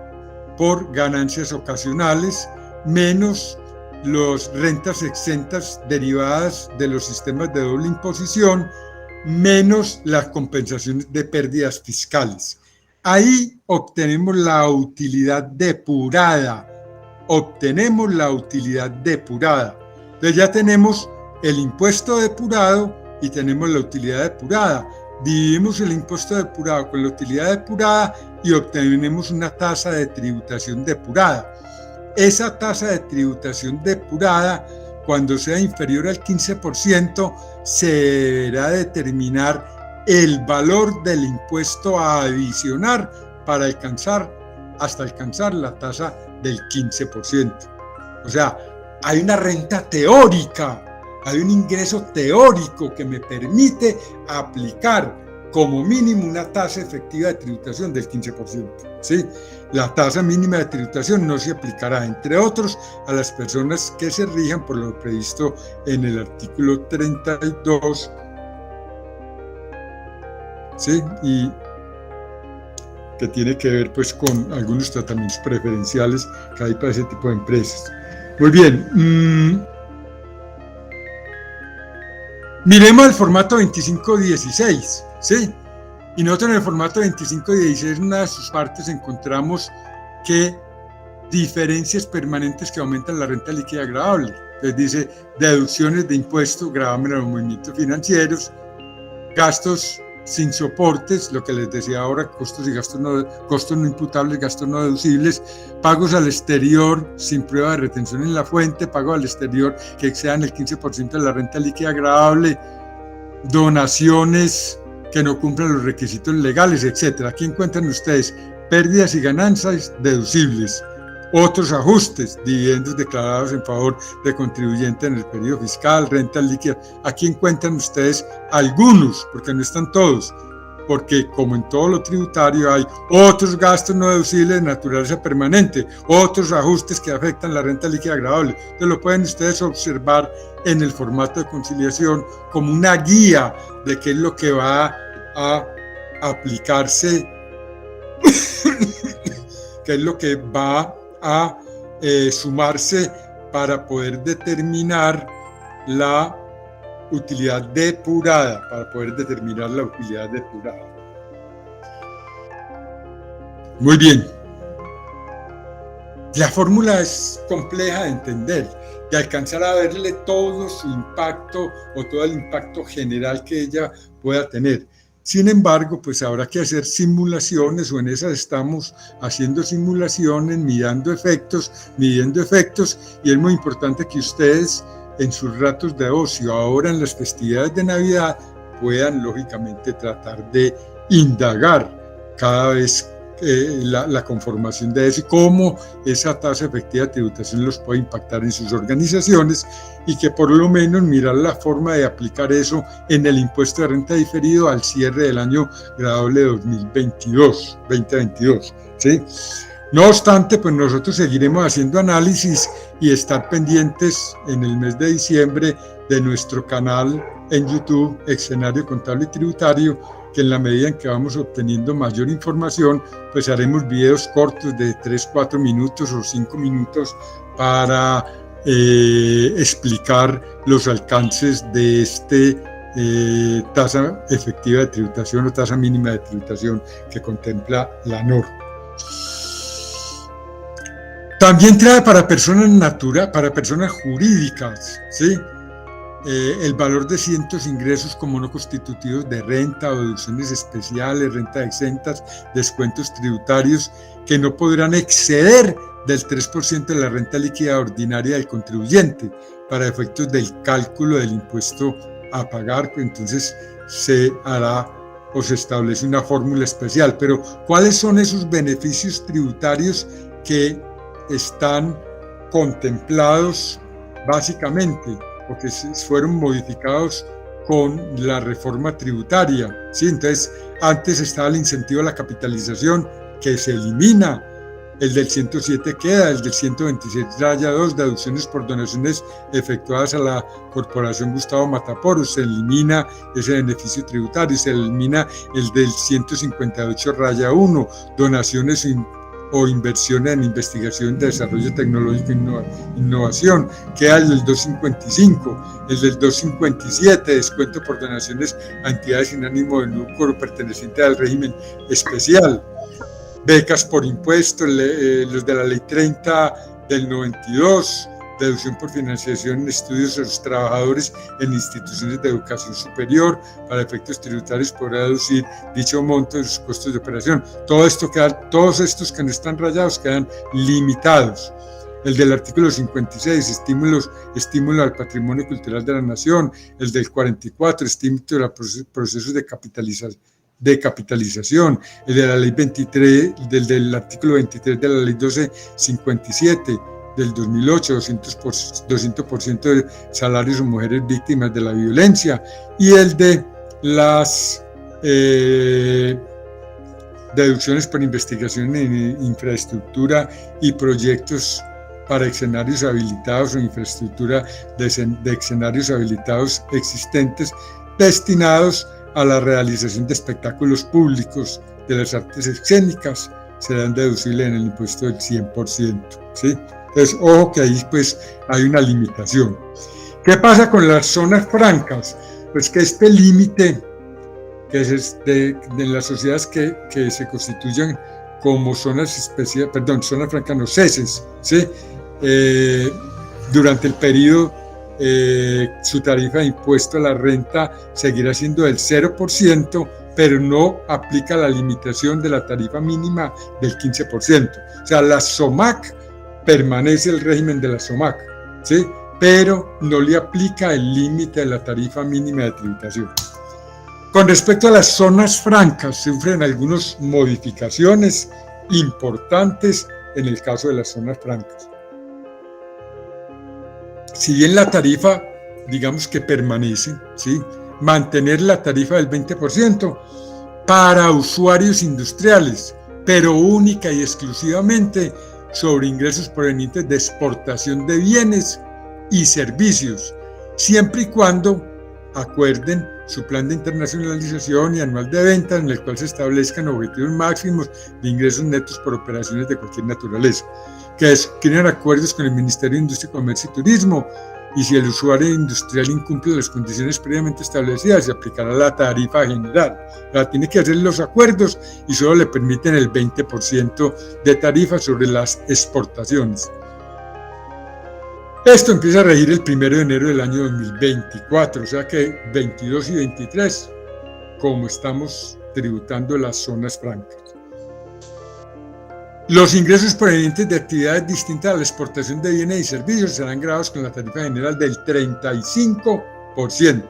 por ganancias ocasionales, menos las rentas exentas derivadas de los sistemas de doble imposición, menos las compensaciones de pérdidas fiscales. Ahí obtenemos la utilidad depurada, Entonces ya tenemos el impuesto depurado y tenemos la utilidad depurada. Dividimos el impuesto depurado con la utilidad depurada y obtenemos una tasa de tributación depurada. Esa tasa de tributación depurada, cuando sea inferior al 15%, se deberá determinar el valor del impuesto a adicionar para hasta alcanzar la tasa del 15%. O sea, hay una renta teórica, hay un ingreso teórico que me permite aplicar como mínimo una tasa efectiva de tributación del 15%, ¿sí? La tasa mínima de tributación no se aplicará, entre otros, a las personas que se rijan por lo previsto en el artículo 32, ¿sí? Y que tiene que ver pues con algunos tratamientos preferenciales que hay para ese tipo de empresas. Muy bien. Miremos el formato 2516, ¿sí? Y nosotros en el formato 2516, en una de sus partes, encontramos que diferencias permanentes que aumentan la renta líquida agradable. Entonces dice, deducciones de impuestos, gravamen a los movimientos financieros, gastos sin soportes, lo que les decía ahora, costos y costos no imputables, gastos no deducibles, pagos al exterior sin prueba de retención en la fuente, pagos al exterior que excedan el 15% de la renta líquida agradable, donaciones que no cumplan los requisitos legales, etc. Aquí encuentran ustedes pérdidas y ganancias deducibles, otros ajustes, dividendos declarados en favor de contribuyente en el periodo fiscal, rentas líquidas. Aquí encuentran ustedes algunos, porque no están todos, porque como en todo lo tributario hay otros gastos no deducibles de naturaleza permanente, otros ajustes que afectan la renta líquida agradable. Entonces lo pueden ustedes observar en el formato de conciliación como una guía de qué es lo que va a aplicarse, qué es lo que va a sumarse para poder determinar la utilidad depurada, Muy bien. La fórmula es compleja de entender, de alcanzar a verle todo su impacto o todo el impacto general que ella pueda tener. Sin embargo, pues habrá que hacer simulaciones, o en esas estamos haciendo simulaciones, midiendo efectos, y es muy importante que ustedes en sus ratos de ocio, ahora en las festividades de Navidad, puedan lógicamente tratar de indagar cada vez la conformación de eso y cómo esa tasa efectiva de tributación los puede impactar en sus organizaciones, y que por lo menos mirar la forma de aplicar eso en el impuesto de renta diferido al cierre del año gradable de 2022, ¿sí? No obstante, pues nosotros seguiremos haciendo análisis y estar pendientes en el mes de diciembre de nuestro canal en YouTube, Escenario Contable y Tributario, que en la medida en que vamos obteniendo mayor información, pues haremos videos cortos de 3, 4 minutos o 5 minutos para explicar los alcances de tasa efectiva de tributación o tasa mínima de tributación que contempla la norma. También trae para personas jurídicas, ¿sí? El valor de ciertos ingresos como no constitutivos de renta o deducciones especiales, rentas exentas, descuentos tributarios que no podrán exceder del 3% de la renta líquida ordinaria del contribuyente para efectos del cálculo del impuesto a pagar. Entonces se hará o se establece una fórmula especial. Pero ¿cuáles son esos beneficios tributarios que están contemplados básicamente o que fueron modificados con la reforma tributaria? ¿Sí? Entonces, antes estaba el incentivo a la capitalización, que se elimina. El del 107 queda, el del 126-2, deducciones por donaciones efectuadas a la Corporación Gustavo Matamoros, se elimina ese beneficio tributario, se elimina el del 158-1, donaciones o inversiones en investigación, desarrollo tecnológico e innovación, queda el del 255, el del 257, descuento por donaciones a entidades sin ánimo de lucro pertenecientes al régimen especial, becas por impuestos, los de la ley 30 del 92, deducción por financiación en estudios de los trabajadores en instituciones de educación superior, para efectos tributarios podrá deducir dicho monto de sus costos de operación. Todos estos que no están rayados quedan limitados. El del artículo 56, estímulo al patrimonio cultural de la nación. El del 44, estímulo a procesos de capitalización, el de la ley 23, del artículo 23 de la ley 1257 del 2008, 200% de salarios a mujeres víctimas de la violencia, y el de las deducciones por investigación en infraestructura y proyectos para escenarios habilitados o infraestructura de escenarios habilitados existentes destinados a la realización de espectáculos públicos de las artes escénicas, serán deducibles en el impuesto del 100%, ¿sí? Entonces, ojo que ahí pues hay una limitación. ¿Qué pasa con las zonas francas? Pues que este límite que es de las sociedades que se constituyan como zonas especiales, zonas francas, no ceses, ¿sí? Durante el periodo su tarifa de impuesto a la renta seguirá siendo del 0%, pero no aplica la limitación de la tarifa mínima del 15%. O sea, la SOMAC permanece el régimen de la SOMAC, ¿sí? Pero no le aplica el límite de la tarifa mínima de tributación. Con respecto a las zonas francas, sufren algunas modificaciones importantes en el caso de las zonas francas. Si bien la tarifa, digamos que permanece, ¿sí? Mantener la tarifa del 20% para usuarios industriales, pero única y exclusivamente sobre ingresos provenientes de exportación de bienes y servicios, siempre y cuando acuerden su plan de internacionalización y anual de ventas, en el cual se establezcan objetivos máximos de ingresos netos por operaciones de cualquier naturaleza, que adquieren acuerdos con el Ministerio de Industria, Comercio y Turismo, y si el usuario industrial incumple las condiciones previamente establecidas, se aplicará la tarifa general. Tiene que hacer los acuerdos y solo le permiten el 20% de tarifa sobre las exportaciones. Esto empieza a regir el 1 de enero del año 2024, o sea que 22 y 23, como estamos tributando las zonas francas. Los ingresos provenientes de actividades distintas a la exportación de bienes y servicios serán grabados con la tarifa general del 35%.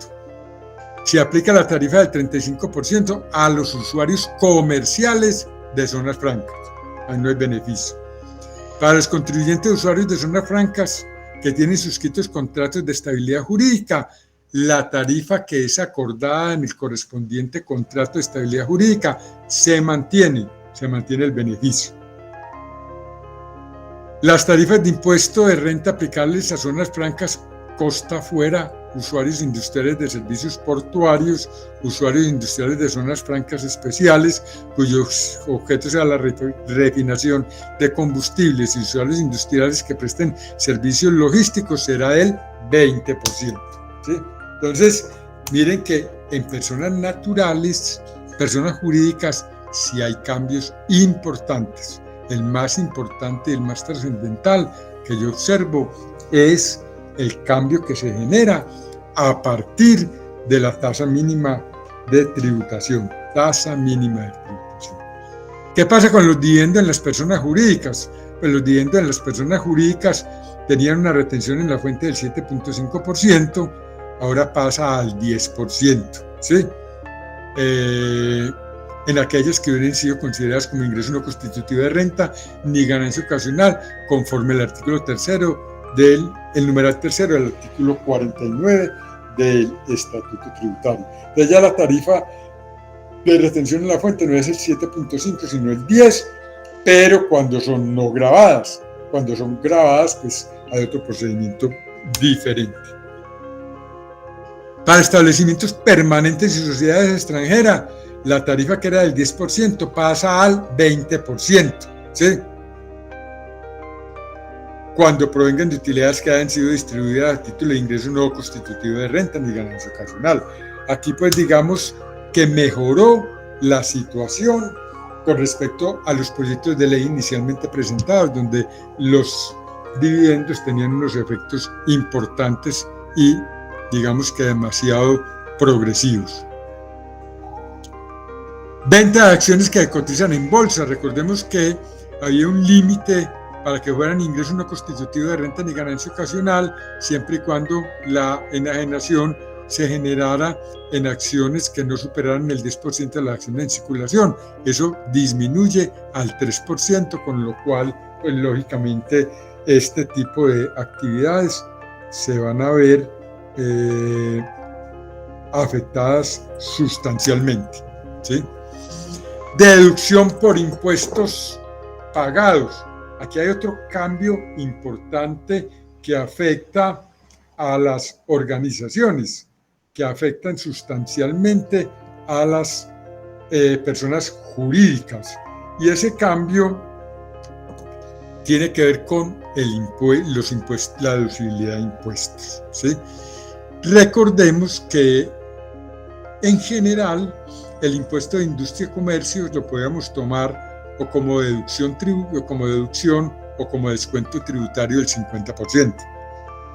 Se aplica la tarifa del 35% a los usuarios comerciales de zonas francas. Ahí no hay beneficio. Para los contribuyentes usuarios de zonas francas que tienen suscritos contratos de estabilidad jurídica, la tarifa que es acordada en el correspondiente contrato de estabilidad jurídica se mantiene el beneficio. Las tarifas de impuesto de renta aplicables a zonas francas costa fuera, usuarios industriales de servicios portuarios, usuarios industriales de zonas francas especiales, cuyos objetos sea la refinación de combustibles, y usuarios industriales que presten servicios logísticos será del 20%. ¿Sí? Entonces, miren que en personas naturales, personas jurídicas, sí hay cambios importantes. El más importante y el más trascendental que yo observo es el cambio que se genera a partir de la tasa mínima de tributación. ¿Qué pasa con los dividendos en las personas jurídicas? pues los dividendos en las personas jurídicas tenían una retención en la fuente del 7.5%, ahora pasa al 10%, ¿sí? En aquellas que hubieran sido consideradas como ingreso no constitutivo de renta ni ganancia ocasional, conforme al artículo 3 el numeral 3 del artículo 49 del Estatuto Tributario. Entonces ya la tarifa de retención en la fuente no es el 7.5, sino el 10, pero cuando son no grabadas. Cuando son grabadas, pues hay otro procedimiento diferente. Para establecimientos permanentes y sociedades extranjeras, la tarifa que era del 10% pasa al 20%, ¿sí? Cuando provengan de utilidades que hayan sido distribuidas a título de ingreso no constitutivo de renta ni ganancia ocasional. Aquí pues digamos que mejoró la situación con respecto a los proyectos de ley inicialmente presentados, donde los dividendos tenían unos efectos importantes y digamos que demasiado progresivos. Venta de acciones que cotizan en bolsa. Recordemos que había un límite para que fueran ingresos no constitutivos de renta ni ganancia ocasional, siempre y cuando la enajenación se generara en acciones que no superaran el 10% de las acciones en circulación. Eso disminuye al 3%, con lo cual, pues lógicamente, este tipo de actividades se van a ver afectadas sustancialmente, ¿sí? Deducción por impuestos pagados. Aquí hay otro cambio importante que afecta a las organizaciones, que afectan sustancialmente a las personas jurídicas. Y ese cambio tiene que ver con los impuestos, la deducibilidad de impuestos, ¿sí? Recordemos que en general el impuesto de industria y comercio lo podemos tomar o como deducción o como descuento tributario del 50%.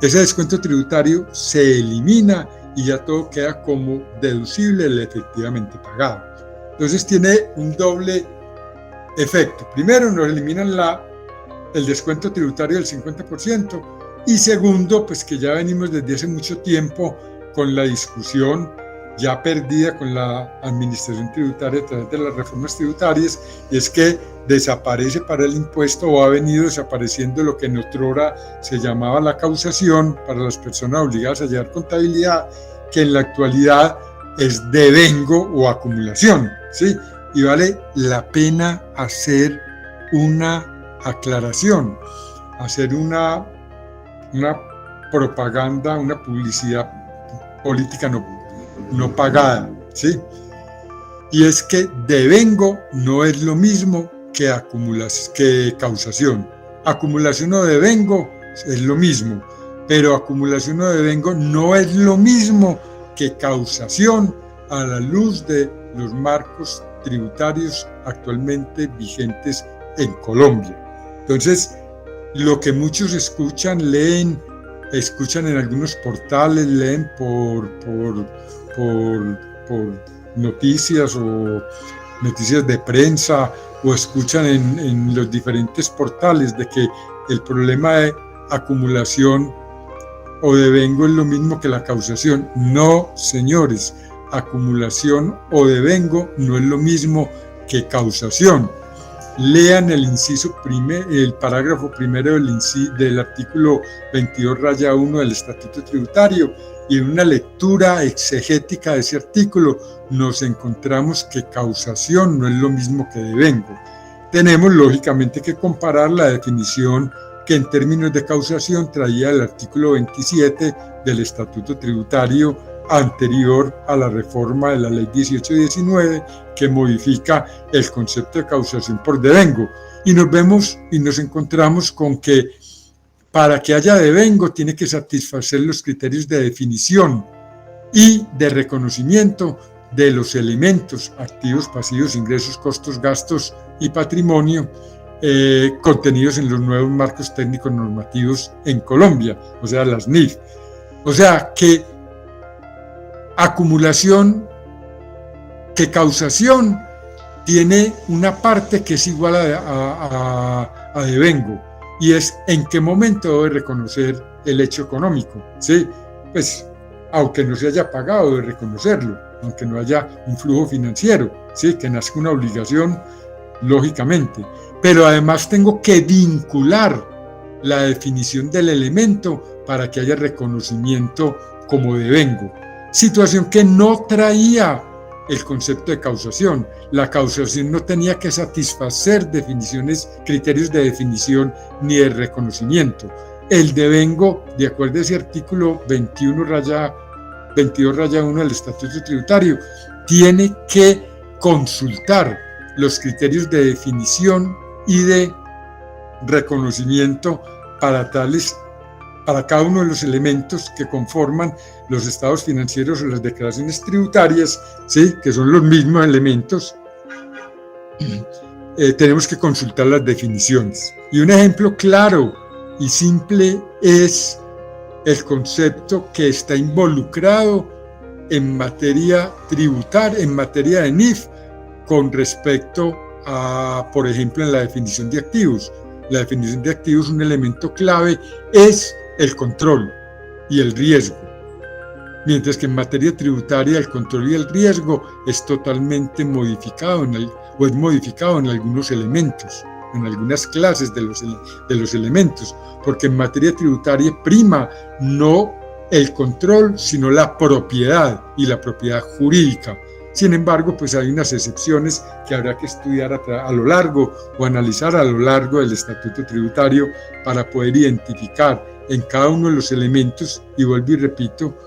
Ese descuento tributario se elimina y ya todo queda como deducible el efectivamente pagado. Entonces tiene un doble efecto. Primero, nos eliminan el descuento tributario del 50%, y segundo, pues que ya venimos desde hace mucho tiempo con la discusión ya perdida con la administración tributaria a través de las reformas tributarias, y es que desaparece para el impuesto, o ha venido desapareciendo lo que en otrora se llamaba la causación para las personas obligadas a llevar contabilidad, que en la actualidad es devengo o acumulación, ¿sí? Y vale la pena hacer una aclaración, hacer una propaganda, una publicidad política no pagada, ¿sí? Y es que devengo no es lo mismo que causación. Acumulación o devengo es lo mismo, pero acumulación o devengo no es lo mismo que causación a la luz de los marcos tributarios actualmente vigentes en Colombia. Entonces, lo que muchos escuchan en algunos portales, leen por noticias o noticias de prensa, o escuchan en los diferentes portales de que el problema de acumulación o devengo es lo mismo que la causación. No, señores, acumulación o devengo no es lo mismo que causación. Lean el parágrafo primero del artículo 22-1 del Estatuto Tributario, y en una lectura exegética de ese artículo nos encontramos que causación no es lo mismo que devengo. Tenemos lógicamente que comparar la definición que en términos de causación traía el artículo 27 del Estatuto Tributario anterior a la reforma de la Ley 1819, que modifica el concepto de causación por devengo. Y nos encontramos con que para que haya devengo tiene que satisfacer los criterios de definición y de reconocimiento de los elementos activos, pasivos, ingresos, costos, gastos y patrimonio contenidos en los nuevos marcos técnicos normativos en Colombia, o sea, las NIF. O sea, que acumulación, que causación tiene una parte que es igual a devengo, y es en qué momento debe reconocer el hecho económico, ¿sí? Pues, aunque no se haya pagado, debe reconocerlo, aunque no haya un flujo financiero, ¿sí? Que nazca una obligación, lógicamente. Pero además tengo que vincular la definición del elemento para que haya reconocimiento como devengo. Situación que no traía el concepto de causación. La causación no tenía que satisfacer definiciones, criterios de definición ni de reconocimiento. El devengo, de acuerdo a ese artículo 22-1 del Estatuto Tributario, tiene que consultar los criterios de definición y de reconocimiento para cada uno de los elementos que conforman los estados financieros o las declaraciones tributarias, ¿sí? Que son los mismos elementos. Tenemos que consultar las definiciones. Y un ejemplo claro y simple es el concepto que está involucrado en materia tributaria, en materia de NIF, con respecto a, por ejemplo, en la definición de activos. La definición de activos, un elemento clave es el control y el riesgo, mientras que en materia tributaria el control y el riesgo es totalmente modificado o es modificado en algunos elementos, en algunas clases de los elementos, porque en materia tributaria prima no el control, sino la propiedad y la propiedad jurídica. Sin embargo, pues hay unas excepciones que habrá que estudiar a lo largo o analizar a lo largo del Estatuto Tributario para poder identificar en cada uno de los elementos, y vuelvo y repito,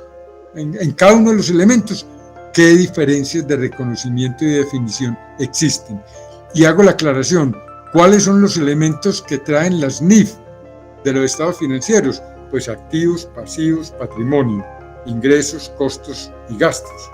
en cada uno de los elementos, qué diferencias de reconocimiento y de definición existen. Y hago la aclaración, ¿cuáles son los elementos que traen las NIF de los estados financieros? Pues activos, pasivos, patrimonio, ingresos, costos y gastos.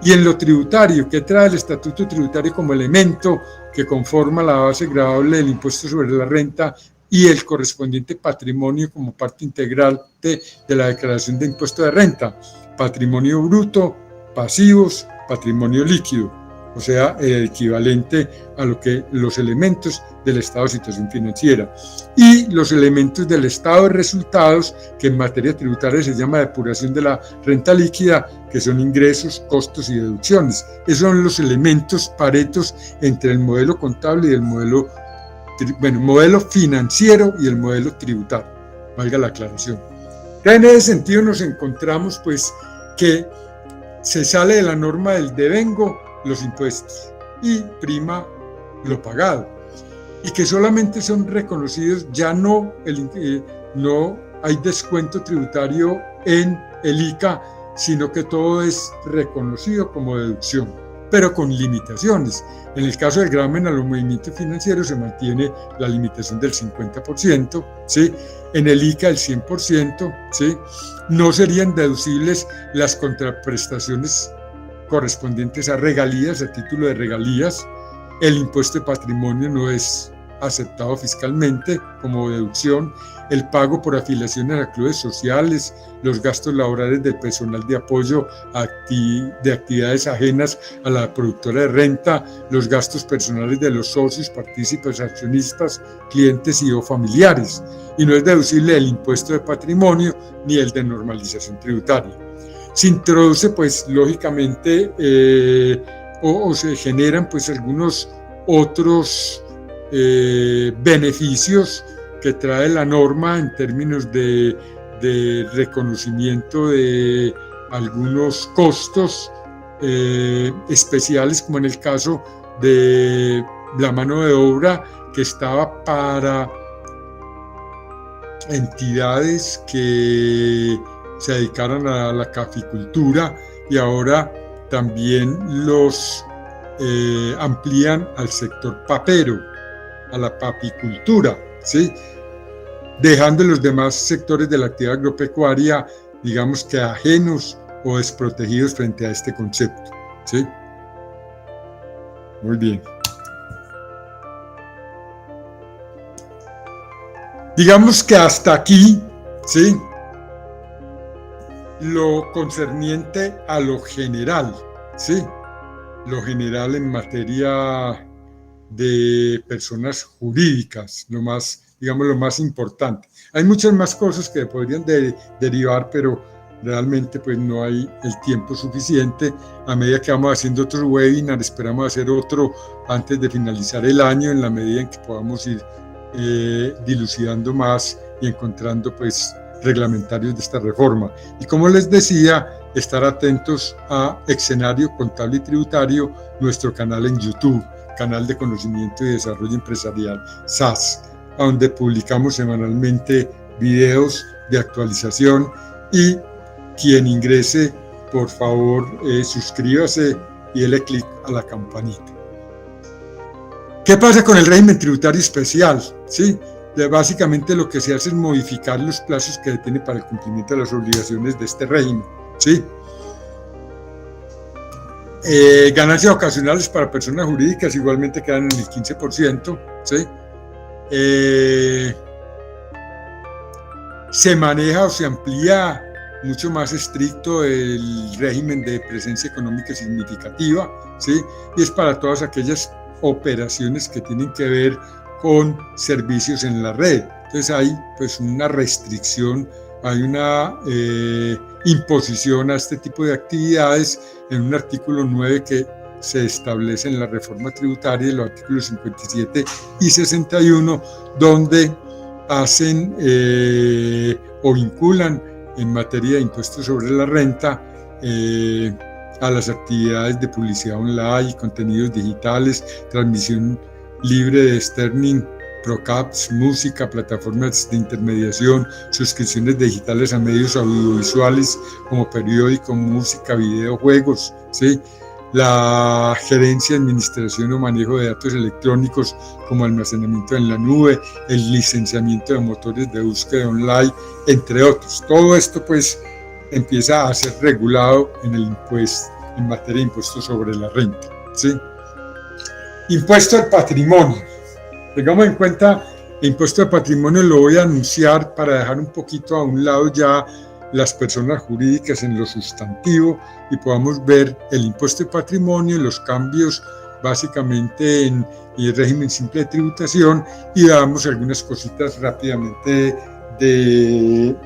Y en lo tributario, ¿qué trae el Estatuto Tributario como elemento que conforma la base gravable del impuesto sobre la renta y el correspondiente patrimonio como parte integral de la declaración de impuesto de renta? Patrimonio bruto, pasivos, patrimonio líquido, o sea, el equivalente a lo que los elementos del estado de situación financiera, y los elementos del estado de resultados, que en materia tributaria se llama depuración de la renta líquida, que son ingresos, costos y deducciones. Esos son los elementos paretos entre el modelo contable y el modelo financiero y el modelo tributario, valga la aclaración. En ese sentido nos encontramos pues que se sale de la norma del devengo los impuestos y prima lo pagado, y que solamente son reconocidos, ya no hay descuento tributario en el ICA, sino que todo es reconocido como deducción, pero con limitaciones. En el caso del gravamen a los movimientos financieros se mantiene la limitación del 50%, ¿sí? En el ICA el 100%, ¿sí? No serían deducibles las contraprestaciones correspondientes a regalías, a título de regalías. El impuesto de patrimonio no es aceptado fiscalmente como deducción. El pago por afiliaciones a clubes sociales, los gastos laborales del personal de apoyo de actividades ajenas a la productora de renta, los gastos personales de los socios, partícipes, accionistas, clientes y o familiares. Y no es deducible el impuesto de patrimonio ni el de normalización tributaria. Se introduce, pues, lógicamente, o se generan, pues, algunos otros beneficios que trae la norma en términos de reconocimiento de algunos costos especiales, como en el caso de la mano de obra que estaba para entidades que se dedicaran a la caficultura, y ahora también los amplían al sector papero, a la papicultura, ¿sí? Dejando los demás sectores de la actividad agropecuaria, digamos que ajenos o desprotegidos frente a este concepto, ¿sí? Muy bien. Digamos que hasta aquí, ¿sí?, lo concerniente a lo general, ¿sí? lo general en materia de personas jurídicas, digamos, lo más importante. Hay muchas más cosas que podrían derivar, pero realmente pues no hay el tiempo suficiente. A medida que vamos haciendo otros webinars, esperamos hacer otro antes de finalizar el año, en la medida en que podamos ir dilucidando más y encontrando pues reglamentarios de esta reforma. Y como les decía, estar atentos a Escenario Contable y Tributario, nuestro canal en YouTube, Canal de Conocimiento y Desarrollo Empresarial, SAS, donde publicamos semanalmente videos de actualización, y quien ingrese, por favor, suscríbase y dele clic a la campanita. ¿Qué pasa con el régimen tributario especial? ¿Sí? Básicamente lo que se hace es modificar los plazos que tiene para el cumplimiento de las obligaciones de este régimen. ¿Sí? Ganancias ocasionales para personas jurídicas igualmente quedan en el 15%. ¿Sí? Se maneja o se amplía mucho más estricto el régimen de presencia económica significativa, ¿sí? Y es para todas aquellas operaciones que tienen que ver con servicios en la red. Entonces hay pues una restricción, hay una imposición a este tipo de actividades en un artículo 9 que se establece en la reforma tributaria, los artículos 57 y 61, donde hacen o vinculan en materia de impuestos sobre la renta a las actividades de publicidad online, contenidos digitales, transmisión libre de streaming, procaps, música, plataformas de intermediación, suscripciones digitales a medios audiovisuales como periódico, música, videojuegos, ¿sí? La gerencia, administración o manejo de datos electrónicos como almacenamiento en la nube, el licenciamiento de motores de búsqueda online, entre otros. Todo esto pues empieza a ser regulado en el impuesto, en materia de impuestos sobre la renta, ¿sí? Impuesto al patrimonio. Tengamos en cuenta el impuesto al patrimonio, lo voy a anunciar para dejar un poquito a un lado ya las personas jurídicas en lo sustantivo y podamos ver el impuesto de patrimonio, los cambios básicamente en el régimen simple de tributación, y damos algunas cositas rápidamente de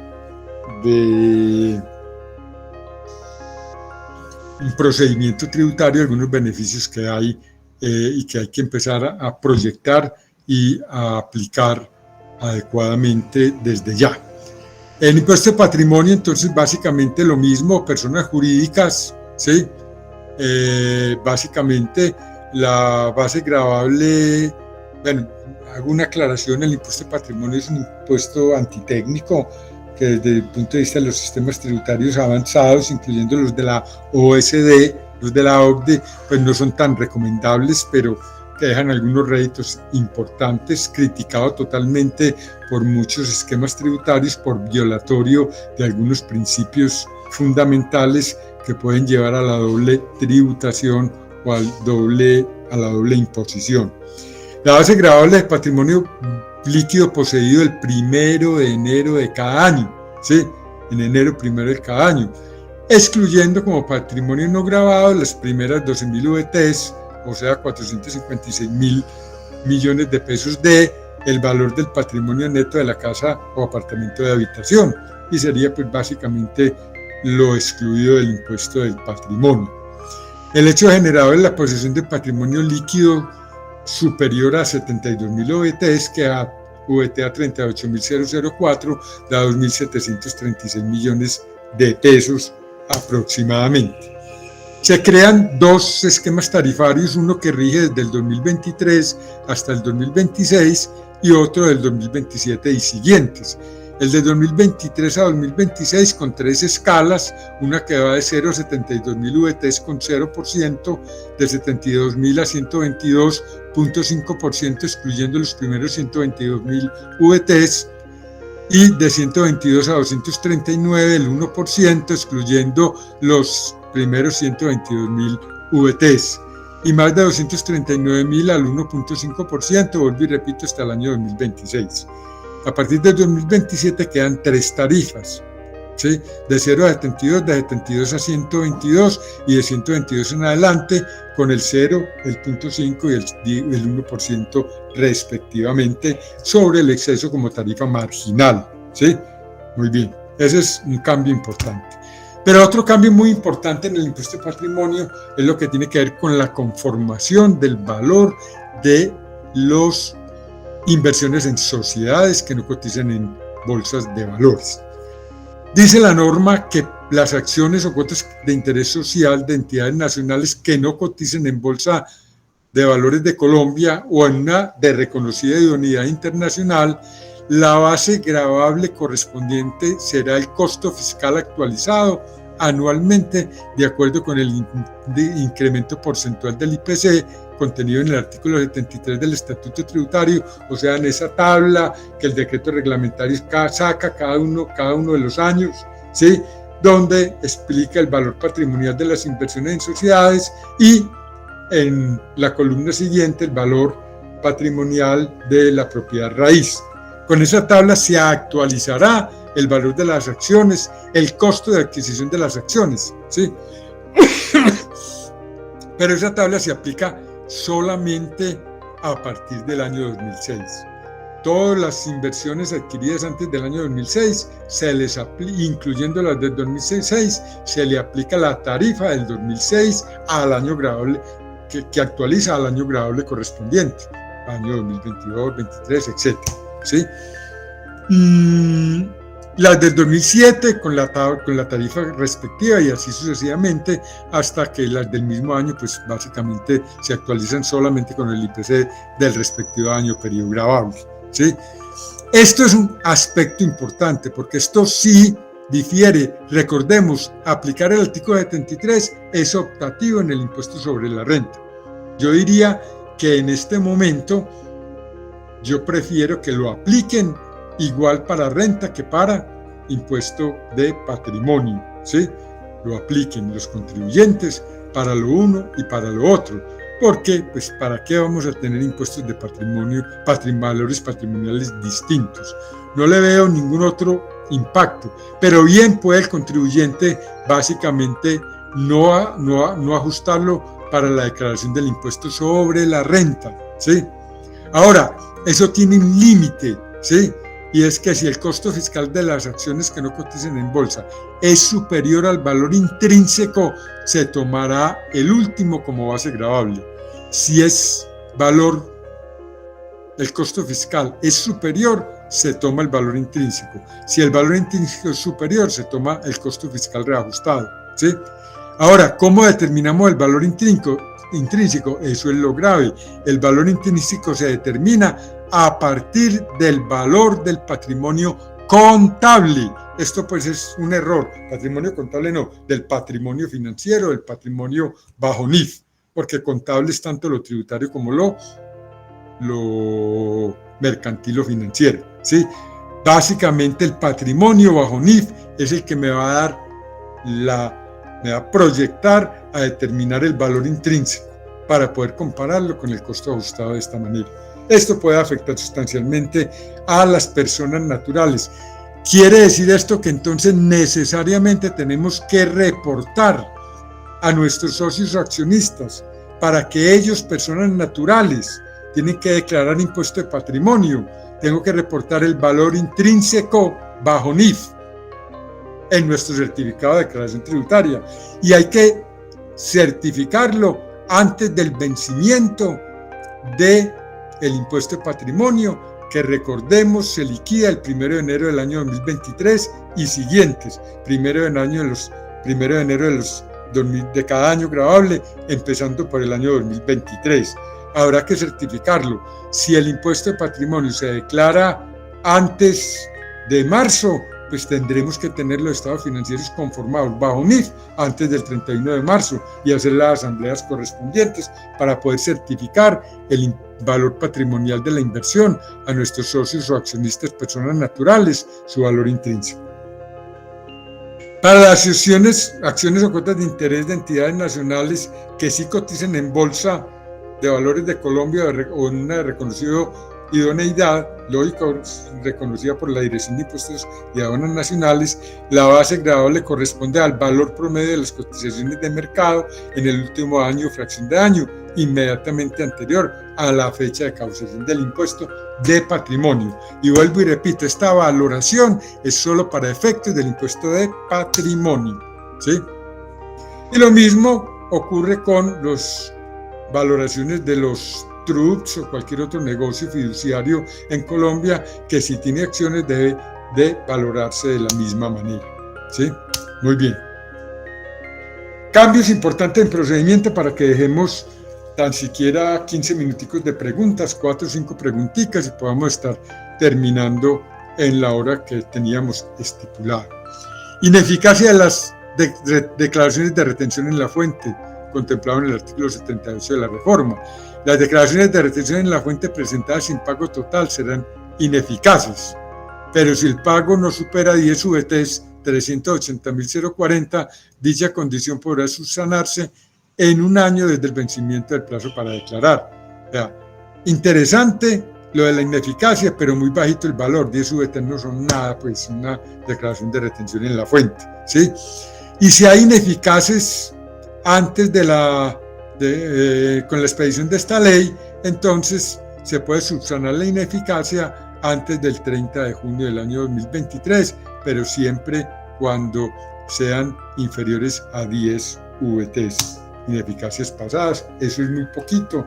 un procedimiento tributario, algunos beneficios que hay y que hay que empezar a proyectar y a aplicar adecuadamente desde ya. El impuesto de patrimonio, entonces, básicamente lo mismo, personas jurídicas, ¿sí? Básicamente la base gravable, bueno, hago una aclaración, el impuesto de patrimonio es un impuesto antitécnico que desde el punto de vista de los sistemas tributarios avanzados, incluyendo los de la OSD, los de la OCDE, pues no son tan recomendables, pero que dejan algunos réditos importantes, criticado totalmente por muchos esquemas tributarios por violatorio de algunos principios fundamentales que pueden llevar a la doble tributación o a la doble imposición. La base gravable de patrimonio líquido poseído el 1 de enero de cada año, ¿sí? En enero 1 de cada año, excluyendo como patrimonio no gravado las primeras 12.000 VTs, o sea 456.000 millones de pesos de el valor del patrimonio neto de la casa o apartamento de habitación, y sería pues básicamente lo excluido del impuesto del patrimonio. El hecho generador de la posesión de patrimonio líquido superior a 72.000 VTs, que a VTA 38.004 da 2.736 millones de pesos aproximadamente. Se crean dos esquemas tarifarios, uno que rige desde el 2023 hasta el 2026 y otro del 2027 y siguientes. El de 2023 a 2026 con 3 escalas, una que va de 0 a 72.000 VTs con 0%, de 72.000 a 122.5%, excluyendo los primeros 122.000 VTs, y de 122 a 239 el 1%, excluyendo los primeros 122.000 VTs, y más de 239.000 al 1.5%, vuelvo y repito, hasta el año 2026. A partir del 2027 quedan 3 tarifas, ¿sí? De 0 a 72, de 72 a 122 y de 122 en adelante con el 0, el 0.5 y el 1% respectivamente sobre el exceso como tarifa marginal, ¿sí? Muy bien, ese es un cambio importante. Pero otro cambio muy importante en el impuesto de patrimonio es lo que tiene que ver con la conformación del valor de las inversiones en sociedades que no cotizan en bolsas de valores. Dice la norma que las acciones o cuotas de interés social de entidades nacionales que no coticen en bolsa de valores de Colombia o en una de reconocida idoneidad internacional, la base gravable correspondiente será el costo fiscal actualizado anualmente de acuerdo con el incremento porcentual del IPC contenido en el artículo 73 del Estatuto Tributario, o sea, en esa tabla que el decreto reglamentario saca cada uno de los años, ¿sí? Donde explica el valor patrimonial de las inversiones en sociedades y en la columna siguiente el valor patrimonial de la propiedad raíz. Con esa tabla se actualizará el valor de las acciones, el costo de adquisición de las acciones, ¿sí? Pero esa tabla se aplica solamente a partir del año 2006. Todas las inversiones adquiridas antes del año 2006, incluyendo las del 2006, se le aplica la tarifa del 2006 al año gravable, que actualiza al año gravable correspondiente, año 2022, 2023, etc. ¿Sí? Las del 2007 con la tarifa respectiva y así sucesivamente hasta que las del mismo año pues básicamente se actualizan solamente con el IPC del respectivo año periodo gravable, ¿sí? Esto es un aspecto importante porque esto sí difiere. Recordemos, aplicar el artículo 73 es optativo en el impuesto sobre la renta. Yo diría que en este momento yo prefiero que lo apliquen igual para renta que para impuesto de patrimonio, ¿sí? Lo apliquen los contribuyentes para lo uno y para lo otro, porque pues ¿para qué vamos a tener impuestos de patrimonio, valores patrimoniales distintos? No le veo ningún otro impacto, pero bien puede el contribuyente básicamente no ajustarlo para la declaración del impuesto sobre la renta, ¿sí? Ahora, eso tiene un límite, ¿sí? Y es que si el costo fiscal de las acciones que no coticen en bolsa es superior al valor intrínseco, se tomará el último como base gravable. Si el costo fiscal es superior, se toma el valor intrínseco. Si el valor intrínseco es superior, se toma el costo fiscal reajustado, ¿sí? Ahora, ¿cómo determinamos el valor intrínseco? Eso es lo grave. El valor intrínseco se determina a partir del valor del patrimonio contable. Esto pues es un error. Patrimonio contable no, del patrimonio financiero, del patrimonio bajo NIF, porque contable es tanto lo tributario como lo mercantil o financiero, ¿sí? Básicamente el patrimonio bajo NIF es el que me va a proyectar a determinar el valor intrínseco para poder compararlo con el costo ajustado de esta manera. Esto puede afectar sustancialmente a las personas naturales. Quiere decir esto que entonces necesariamente tenemos que reportar a nuestros socios accionistas para que ellos, personas naturales, tienen que declarar impuesto de patrimonio. Tengo que reportar el valor intrínseco bajo NIF en nuestro certificado de declaración tributaria y hay que certificarlo antes del vencimiento del impuesto de patrimonio, que recordemos se liquida el 1 de enero del año 2023 y siguientes, 1 de enero de cada año gravable, empezando por el año 2023. Habrá que certificarlo. Si el impuesto de patrimonio se declara antes de marzo, pues tendremos que tener los estados financieros conformados bajo NIF antes del 31 de marzo y hacer las asambleas correspondientes para poder certificar el valor patrimonial de la inversión a nuestros socios o accionistas, personas naturales, su valor intrínseco. Para las acciones o cuotas de interés de entidades nacionales que sí coticen en bolsa de valores de Colombia o en una de reconocido idoneidad, lógico, reconocida por la Dirección de Impuestos y Aduanas Nacionales, la base gravable corresponde al valor promedio de las cotizaciones de mercado en el último año o fracción de año, inmediatamente anterior a la fecha de causación del impuesto de patrimonio. Y vuelvo y repito, esta valoración es solo para efectos del impuesto de patrimonio, ¿sí? Y lo mismo ocurre con las valoraciones de los trusts o cualquier otro negocio fiduciario en Colombia, que si tiene acciones debe de valorarse de la misma manera, ¿sí? Muy bien. Cambios importantes en procedimiento para que dejemos tan siquiera 15 minuticos de preguntas, 4 o 5 preguntitas, y podamos estar terminando en la hora que teníamos estipulada. Ineficacia de las declaraciones de retención en la fuente, contemplado en el artículo 78 de la reforma. Las declaraciones de retención en la fuente presentadas sin pago total serán ineficaces, pero si el pago no supera 10 VTs 380.040, dicha condición podrá subsanarse en un año desde el vencimiento del plazo para declarar. O sea, interesante lo de la ineficacia, pero muy bajito el valor, 10 VTs no son nada, pues una declaración de retención en la fuente, ¿sí? Y si hay ineficaces antes con la expedición de esta ley, entonces se puede subsanar la ineficacia antes del 30 de junio del año 2023, pero siempre cuando sean inferiores a 10 VTs. Ineficacias pasadas, eso es muy poquito,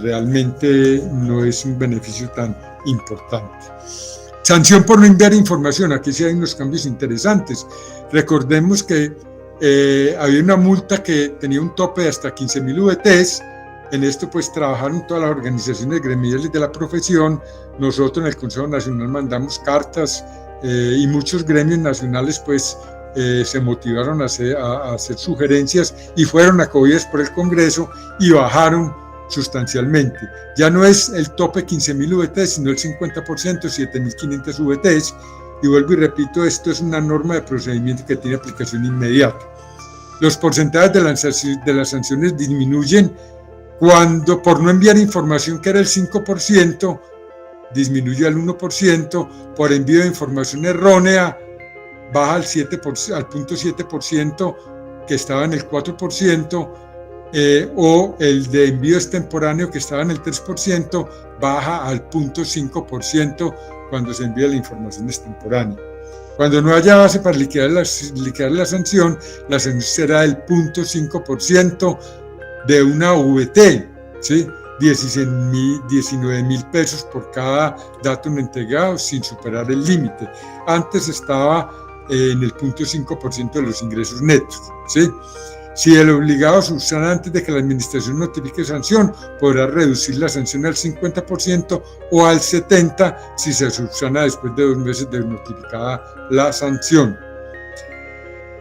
realmente no es un beneficio tan importante. Sanción por no enviar información, aquí sí hay unos cambios interesantes. Recordemos que había una multa que tenía un tope de hasta 15.000 VTs. En esto pues trabajaron todas las organizaciones gremiales de la profesión. Nosotros en el Consejo Nacional mandamos cartas y muchos gremios nacionales pues se motivaron a hacer sugerencias y fueron acogidas por el Congreso y bajaron sustancialmente. Ya no es el tope 15.000 VTs, sino el 50%, 7.500 VTs. Y vuelvo y repito, esto es una norma de procedimiento que tiene aplicación inmediata. Los porcentajes de las sanciones disminuyen cuando, por no enviar información que era el 5%, disminuye al 1%, por envío de información errónea baja al 0.7%, que estaba en el 4%, o el de envío extemporáneo, que estaba en el 3%, baja al 0.5% cuando se envía la información extemporánea. Cuando no haya base para liquidar la sanción será el 0.5% de una VT, ¿sí? 19.000 pesos por cada dato no entregado sin superar el límite. Antes estaba en el 0.5% de los ingresos netos, ¿sí? Si el obligado subsana antes de que la administración notifique sanción, podrá reducir la sanción al 50% o al 70% si se subsana después de 2 meses de notificada la sanción.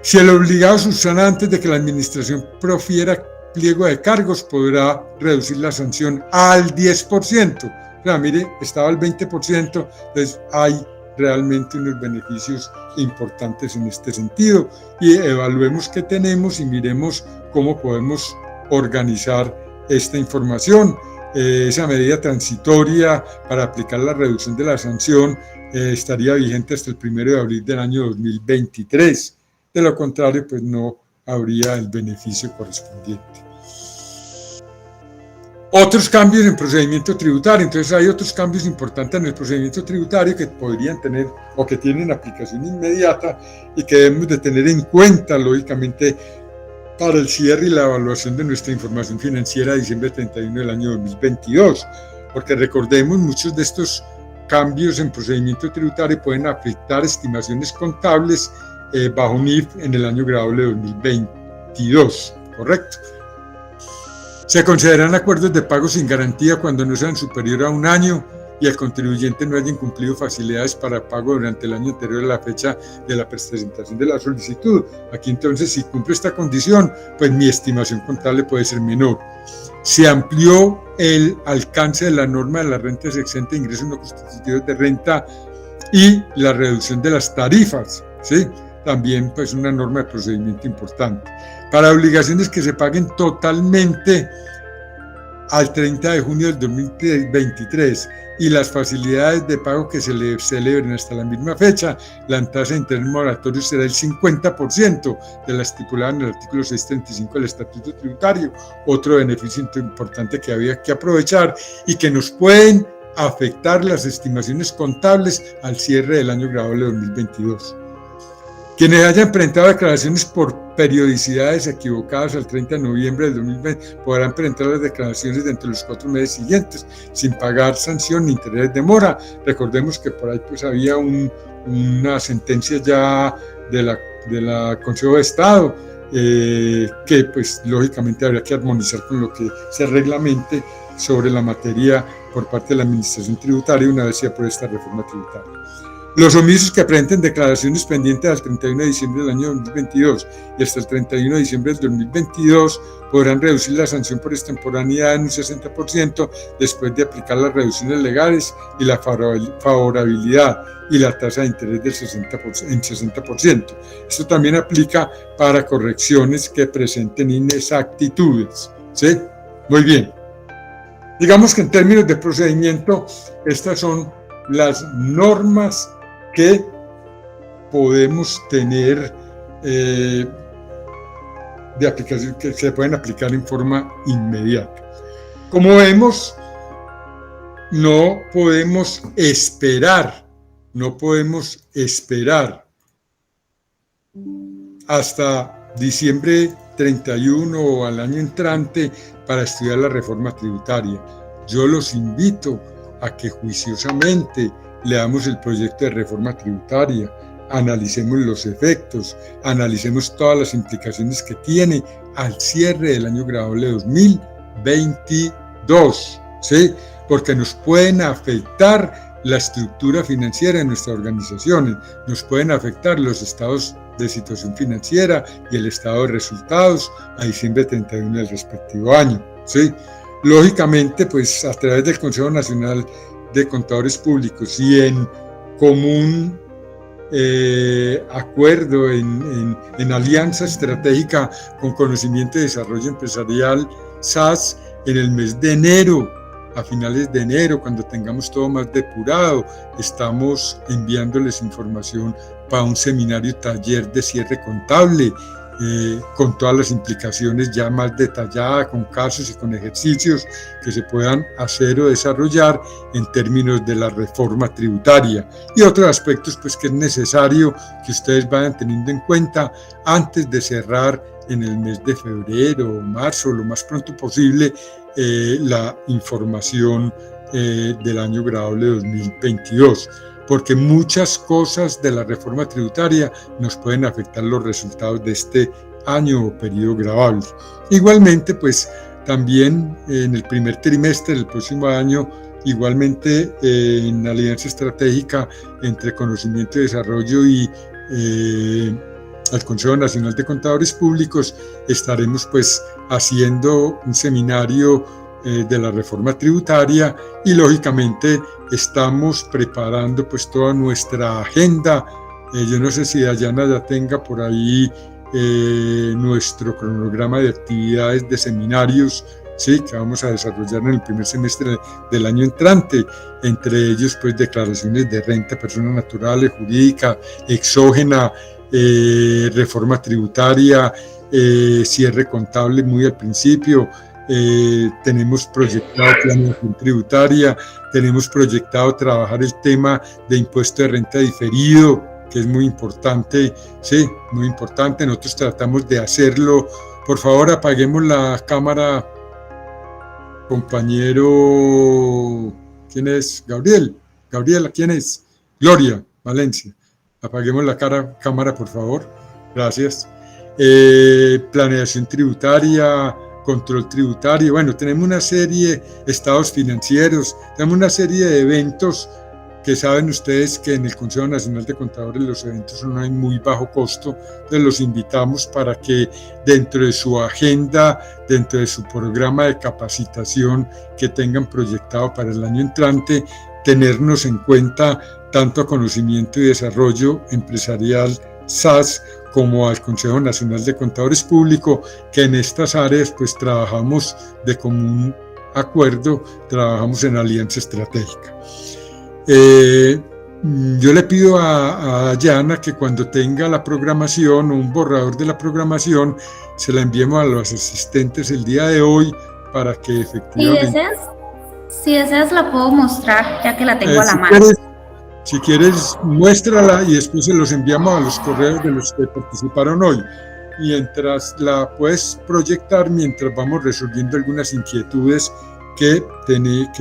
Si el obligado subsana antes de que la administración profiera pliego de cargos, podrá reducir la sanción al 10%. O sea, mire, estaba al 20%, entonces hay realmente unos beneficios importantes en este sentido, y evaluemos qué tenemos y miremos cómo podemos organizar esta información. Esa medida transitoria para aplicar la reducción de la sanción estaría vigente hasta el 1 de abril del año 2023. De lo contrario, pues no habría el beneficio correspondiente. Otros cambios en procedimiento tributario. Entonces hay otros cambios importantes en el procedimiento tributario que podrían tener o que tienen aplicación inmediata y que debemos de tener en cuenta, lógicamente, para el cierre y la evaluación de nuestra información financiera a diciembre 31 del año 2022. Porque recordemos, muchos de estos cambios en procedimiento tributario pueden afectar estimaciones contables bajo NIF en el año gravable 2022, ¿correcto? Se consideran acuerdos de pago sin garantía cuando no sean superior a 1 año y el contribuyente no haya incumplido facilidades para pago durante el año anterior a la fecha de la presentación de la solicitud. Aquí entonces, si cumple esta condición, pues mi estimación contable puede ser menor. Se amplió el alcance de la norma de las rentas exentas de ingresos no constitutivos de renta y la reducción de las tarifas, ¿sí? También pues una norma de procedimiento importante. Para obligaciones que se paguen totalmente al 30 de junio del 2023 y las facilidades de pago que se le celebren hasta la misma fecha, la tasa de interés moratorio será el 50% de la estipulada en el artículo 635 del Estatuto Tributario. Otro beneficio importante que había que aprovechar y que nos pueden afectar las estimaciones contables al cierre del año grabable 2022. Quienes hayan presentado declaraciones por periodicidades equivocadas al 30 de noviembre del 2020 podrán presentar las declaraciones dentro de los 4 meses siguientes sin pagar sanción ni interés de mora. Recordemos que por ahí pues había una sentencia ya de la Consejo de Estado que pues lógicamente habría que armonizar con lo que se reglamente sobre la materia por parte de la Administración Tributaria una vez se apruebe esta reforma tributaria. Los omisos que presenten declaraciones pendientes al 31 de diciembre del año 2022 y hasta el 31 de diciembre del 2022 podrán reducir la sanción por extemporaneidad en un 60% después de aplicar las reducciones legales y la favorabilidad y la tasa de interés del 60%. Esto también aplica para correcciones que presenten inexactitudes. ¿Sí? Muy bien. Digamos que en términos de procedimiento, estas son las normas que podemos tener de aplicación, que se pueden aplicar en forma inmediata. Como vemos, no podemos esperar hasta diciembre 31 o al año entrante para estudiar la reforma tributaria. Yo los invito a que juiciosamente leamos el proyecto de reforma tributaria, analicemos los efectos, analicemos todas las implicaciones que tiene al cierre del año grabable 2022, ¿sí? Porque nos pueden afectar la estructura financiera de nuestras organizaciones, nos pueden afectar los estados de situación financiera y el estado de resultados a diciembre 31 del respectivo año, ¿sí? Lógicamente, pues a través del Consejo Nacional de Contadores Públicos y en común acuerdo, en alianza estratégica con Conocimiento y Desarrollo Empresarial, SAS, en el mes de enero, a finales de enero, cuando tengamos todo más depurado, estamos enviándoles información para un seminario taller de cierre contable, con todas las implicaciones ya más detalladas, con casos y con ejercicios que se puedan hacer o desarrollar en términos de la reforma tributaria y otros aspectos pues que es necesario que ustedes vayan teniendo en cuenta antes de cerrar en el mes de febrero o marzo, lo más pronto posible, la información del año grabable 2022. Porque muchas cosas de la reforma tributaria nos pueden afectar los resultados de este año o periodo grabable. Igualmente, pues también en el primer trimestre del próximo año, igualmente en alianza estratégica entre Conocimiento y Desarrollo y el Consejo Nacional de Contadores Públicos, estaremos pues haciendo un seminario de la reforma tributaria y lógicamente estamos preparando pues toda nuestra agenda. Yo no sé si Dayana ya tenga por ahí nuestro cronograma de actividades de seminarios, sí, que vamos a desarrollar en el primer semestre del año entrante, entre ellos pues declaraciones de renta, personas naturales, jurídica, exógena, reforma tributaria, cierre contable muy al principio. Tenemos proyectado planeación tributaria, tenemos proyectado trabajar el tema de impuesto de renta diferido, que es muy importante, sí, muy importante. Nosotros tratamos de hacerlo. Por favor, apaguemos la cámara, compañero. ¿Quién es? Gabriela, ¿quién es? Gloria Valencia. Apaguemos la cámara, por favor. Gracias. Planeación tributaria, control tributario, bueno, tenemos una serie de estados financieros, tenemos una serie de eventos que saben ustedes que en el Consejo Nacional de Contadores los eventos son de muy bajo costo, entonces los invitamos para que dentro de su agenda, dentro de su programa de capacitación que tengan proyectado para el año entrante, tenernos en cuenta tanto a Conocimiento y Desarrollo Empresarial, SAS, como al Consejo Nacional de Contadores Públicos, que en estas áreas pues trabajamos de común acuerdo, trabajamos en alianza estratégica. Yo le pido a Dayana que cuando tenga la programación o un borrador de la programación, se la enviemos a los asistentes el día de hoy para que efectivamente... Si deseas la puedo mostrar, ya que la tengo a la mano. Si quieres, muéstrala y después se los enviamos a los correos de los que participaron hoy. Mientras la puedes proyectar, mientras vamos resolviendo algunas inquietudes que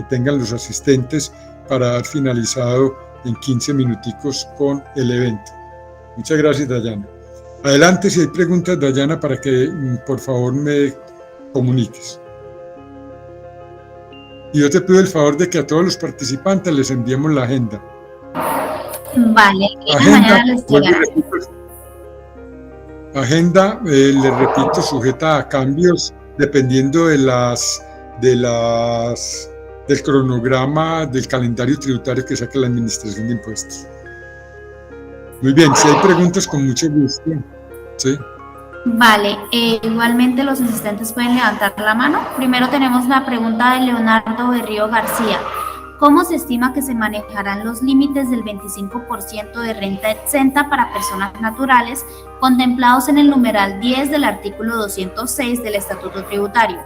tengan los asistentes para dar finalizado en 15 minuticos con el evento. Muchas gracias, Dayana. Adelante, si hay preguntas, Dayana, para que por favor me comuniques. Y yo te pido el favor de que a todos los participantes les enviemos la agenda. Vale, mañana les llegará. Agenda, les repito, sujeta a cambios dependiendo del cronograma del calendario tributario que saca la Administración de Impuestos. Muy bien, si hay preguntas, con mucho gusto. ¿Sí? Vale, igualmente los asistentes pueden levantar la mano. Primero tenemos la pregunta de Leonardo Berrío García. ¿Cómo se estima que se manejarán los límites del 25% de renta exenta para personas naturales contemplados en el numeral 10 del artículo 206 del Estatuto Tributario?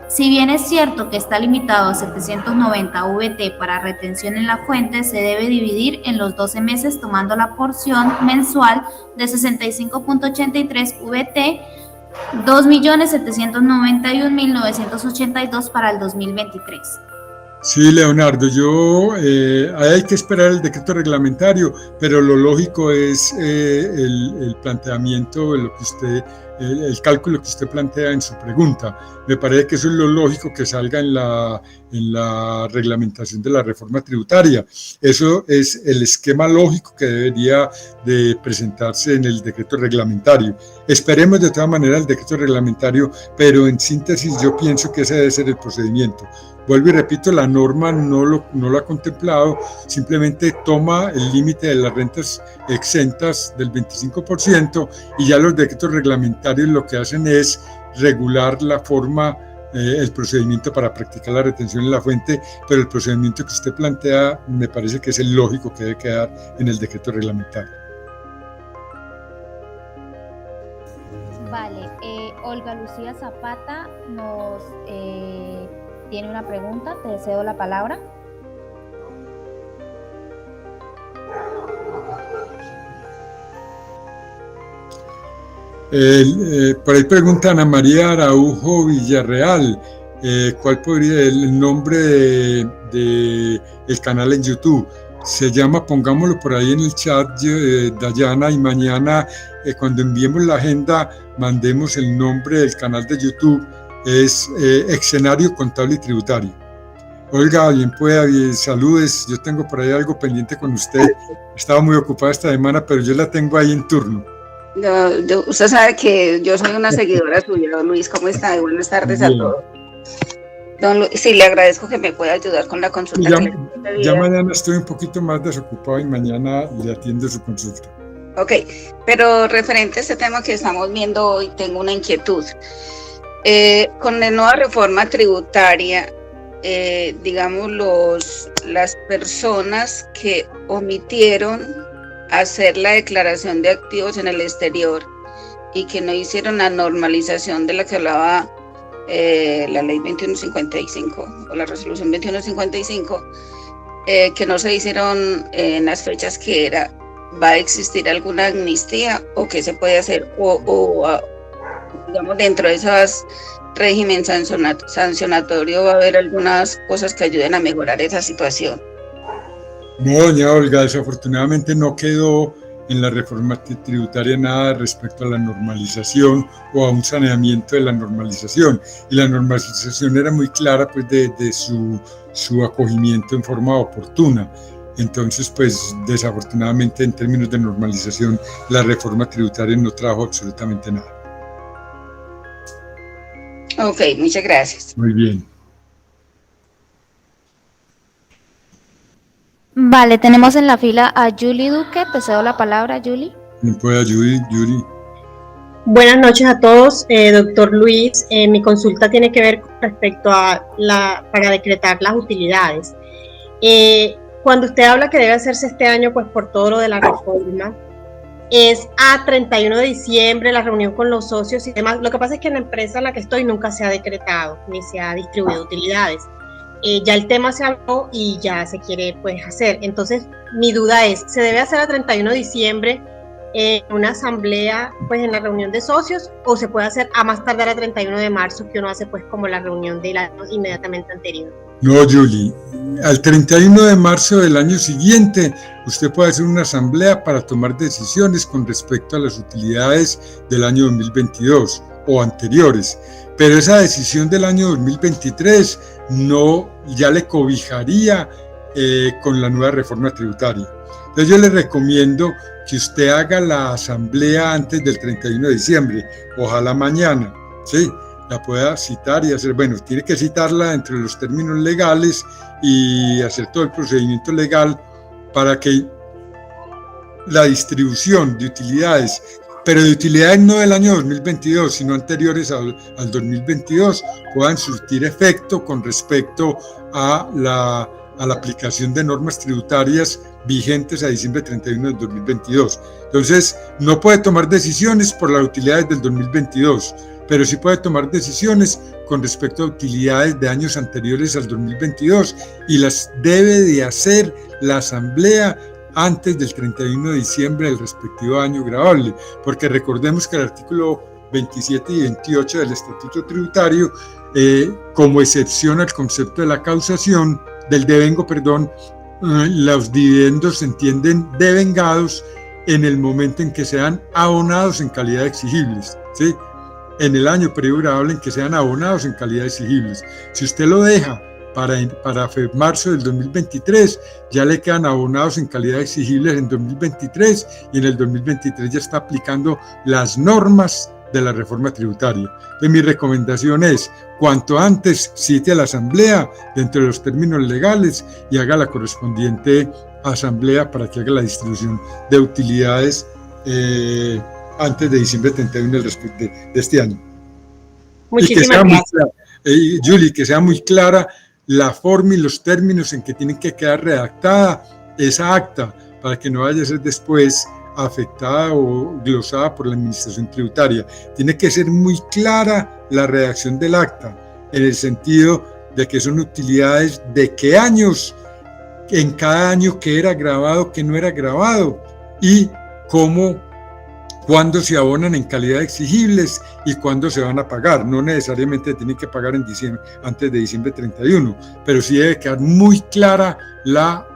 Si bien es cierto que está limitado a 790 VT para retención en la fuente, se debe dividir en los 12 meses tomando la porción mensual de 65.83 VT, 2.791.982 para el 2023. Sí, Leonardo, hay que esperar el decreto reglamentario, pero lo lógico es el planteamiento de lo que el cálculo que usted plantea en su pregunta. Me parece que eso es lo lógico que salga en la reglamentación de la reforma tributaria. Eso es el esquema lógico que debería de presentarse en el decreto reglamentario. Esperemos de todas maneras el decreto reglamentario, pero en síntesis yo pienso que ese debe ser el procedimiento. Vuelvo y repito, la norma no lo ha contemplado, simplemente toma el límite de las rentas exentas del 25% y ya los decretos reglamentarios lo que hacen es regular la forma, el procedimiento para practicar la retención en la fuente, pero el procedimiento que usted plantea me parece que es el lógico que debe quedar en el decreto reglamentario. Vale, Olga Lucía Zapata nos tiene una pregunta, te cedo la palabra. Por ahí pregunta Ana María Araujo Villarreal, ¿cuál podría el nombre de el canal en YouTube? Se llama, pongámoslo por ahí en el chat, Dayana, y mañana cuando enviemos la agenda mandemos el nombre del canal de YouTube. Es Escenario Contable y Tributario. Olga, bien pueda, saludes, yo tengo por ahí algo pendiente con usted, estaba muy ocupada esta semana, pero yo la tengo ahí en turno. Usted sabe que yo soy una seguidora suya, don Luis, ¿cómo está? Buenas tardes a todos. Don Luis, sí, le agradezco que me pueda ayudar con la consulta. Ya mañana estoy un poquito más desocupado y mañana le atiendo su consulta. Ok, pero referente a este tema que estamos viendo hoy, tengo una inquietud. Con la nueva reforma tributaria, digamos, las personas que omitieron hacer la declaración de activos en el exterior y que no hicieron la normalización de la que hablaba la ley 2155 o la resolución 2155, que no se hicieron en las fechas que era, ¿va a existir alguna amnistía o qué se puede hacer? Digamos, dentro de esos régimen sancionatorio va a haber algunas cosas que ayuden a mejorar esa situación. No, doña Olga, desafortunadamente no quedó en la reforma tributaria nada respecto a la normalización o a un saneamiento de la normalización. Y la normalización era muy clara pues de su acogimiento en forma oportuna. Entonces, pues desafortunadamente en términos de normalización, la reforma tributaria no trajo absolutamente nada. Ok, muchas gracias. Muy bien. Vale, tenemos en la fila a Julie Duque. Te cedo la palabra, Julie. ¿Quién puede, Julie? Buenas noches a todos, doctor Luis. Mi consulta tiene que ver con respecto a para decretar las utilidades. Cuando usted habla que debe hacerse este año, pues por todo lo de la reforma, es a 31 de diciembre la reunión con los socios y demás. Lo que pasa es que en la empresa en la que estoy nunca se ha decretado ni se ha distribuido utilidades. Ya el tema se habló y ya se quiere pues hacer. Entonces mi duda es, ¿se debe hacer a 31 de diciembre una asamblea pues en la reunión de socios o se puede hacer a más tardar a 31 de marzo que uno hace pues como la reunión del año inmediatamente anterior? No, Julie, al 31 de marzo del año siguiente usted puede hacer una asamblea para tomar decisiones con respecto a las utilidades del año 2022 o anteriores, pero esa decisión del año 2023 no ya le cobijaría con la nueva reforma tributaria. Entonces yo le recomiendo que usted haga la asamblea antes del 31 de diciembre, ojalá mañana, ¿sí? La pueda citar y hacer, bueno, tiene que citarla entre los términos legales y hacer todo el procedimiento legal para que la distribución de utilidades, pero de utilidades no del año 2022, sino anteriores al 2022, puedan surtir efecto con respecto a la aplicación de normas tributarias vigentes a diciembre 31 del 2022. Entonces, no puede tomar decisiones por las utilidades del 2022, pero sí puede tomar decisiones con respecto a utilidades de años anteriores al 2022 y las debe de hacer la asamblea antes del 31 de diciembre del respectivo año gravable, porque recordemos que el artículo 27 y 28 del Estatuto Tributario, como excepción al concepto de la causación, del devengo, los dividendos se entienden devengados en el momento en que sean abonados en calidad de exigibles, ¿sí? En el año previo-gravable en que sean abonados en calidad de exigibles. Si usted lo deja para marzo del 2023, ya le quedan abonados en calidad de exigibles en 2023 y en el 2023 ya está aplicando las normas de la reforma tributaria. Entonces mi recomendación es, cuanto antes cite a la asamblea dentro de los términos legales y haga la correspondiente asamblea para que haga la distribución de utilidades antes de diciembre 31 de este año. Muchísimas gracias. Julie, que sea muy clara la forma y los términos en que tienen que quedar redactada esa acta para que no vaya a ser después afectada o glosada por la administración tributaria. Tiene que ser muy clara la redacción del acta, en el sentido de que son utilidades de qué años, en cada año qué era grabado, qué no era grabado, y cuándo se abonan en calidad de exigibles y cuándo se van a pagar. No necesariamente tienen que pagar en diciembre, antes de diciembre 31, pero sí debe quedar muy clara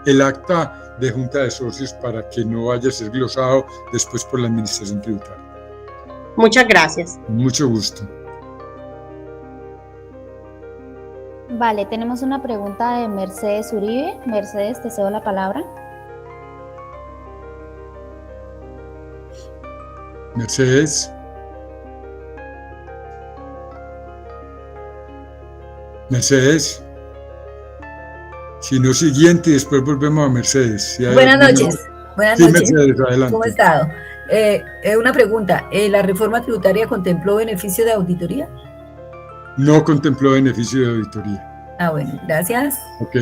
el acta de junta de socios para que no vaya a ser glosado después por la administración tributaria. Muchas gracias. Mucho gusto. Vale, tenemos una pregunta de Mercedes Uribe. Mercedes, te cedo la palabra. Mercedes. Mercedes. Si no, siguiente y después volvemos a Mercedes. Si buenas noches. Buenas noches. Mercedes, adelante. ¿Cómo ha estado? Una pregunta. ¿La reforma tributaria contempló beneficio de auditoría? No contempló beneficio de auditoría. Ah, bueno, gracias. Ok.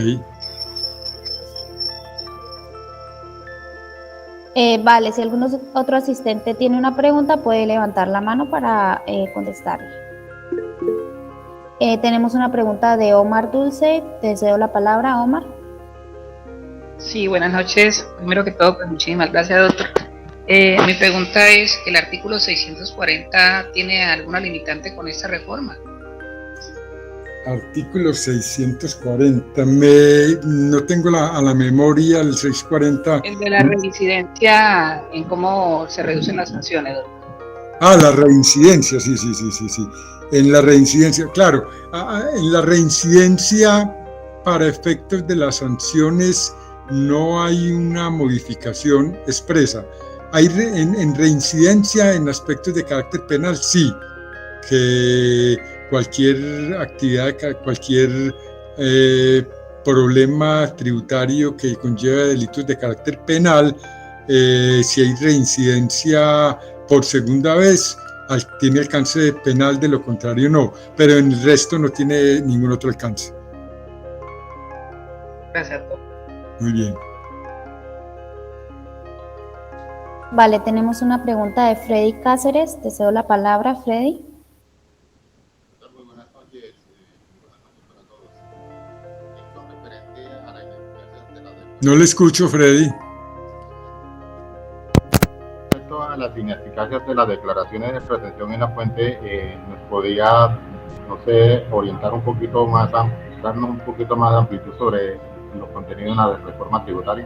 Vale, si algún otro asistente tiene una pregunta, puede levantar la mano para contestarle. Tenemos una pregunta de Omar Dulce. Te cedo la palabra, Omar. Sí, buenas noches. Primero que todo, pues muchísimas gracias, doctor. Mi pregunta es, ¿el artículo 640 tiene alguna limitante con esta reforma? Artículo 640, no tengo a la memoria el 640. El de la reincidencia en cómo se reducen las sanciones, doctor. Ah, la reincidencia, sí. En la reincidencia, claro, en la reincidencia para efectos de las sanciones no hay una modificación expresa. Hay en reincidencia en aspectos de carácter penal, sí, que cualquier actividad, cualquier problema tributario que conlleve delitos de carácter penal, si hay reincidencia por segunda vez, tiene alcance penal, de lo contrario no, pero en el resto no tiene ningún otro alcance. Gracias, doctor. Muy bien. Vale, tenemos una pregunta de Freddy Cáceres. Te cedo la palabra, Freddy. Muy buenas noches para todos. Esto referente a la ineficacia de la No le escucho, Freddy. Respecto a las ineficacias de las declaraciones de pretensión en la fuente, nos podría, no sé, orientar un poquito más, darnos un poquito más de amplitud sobre los contenidos en la reforma tributaria.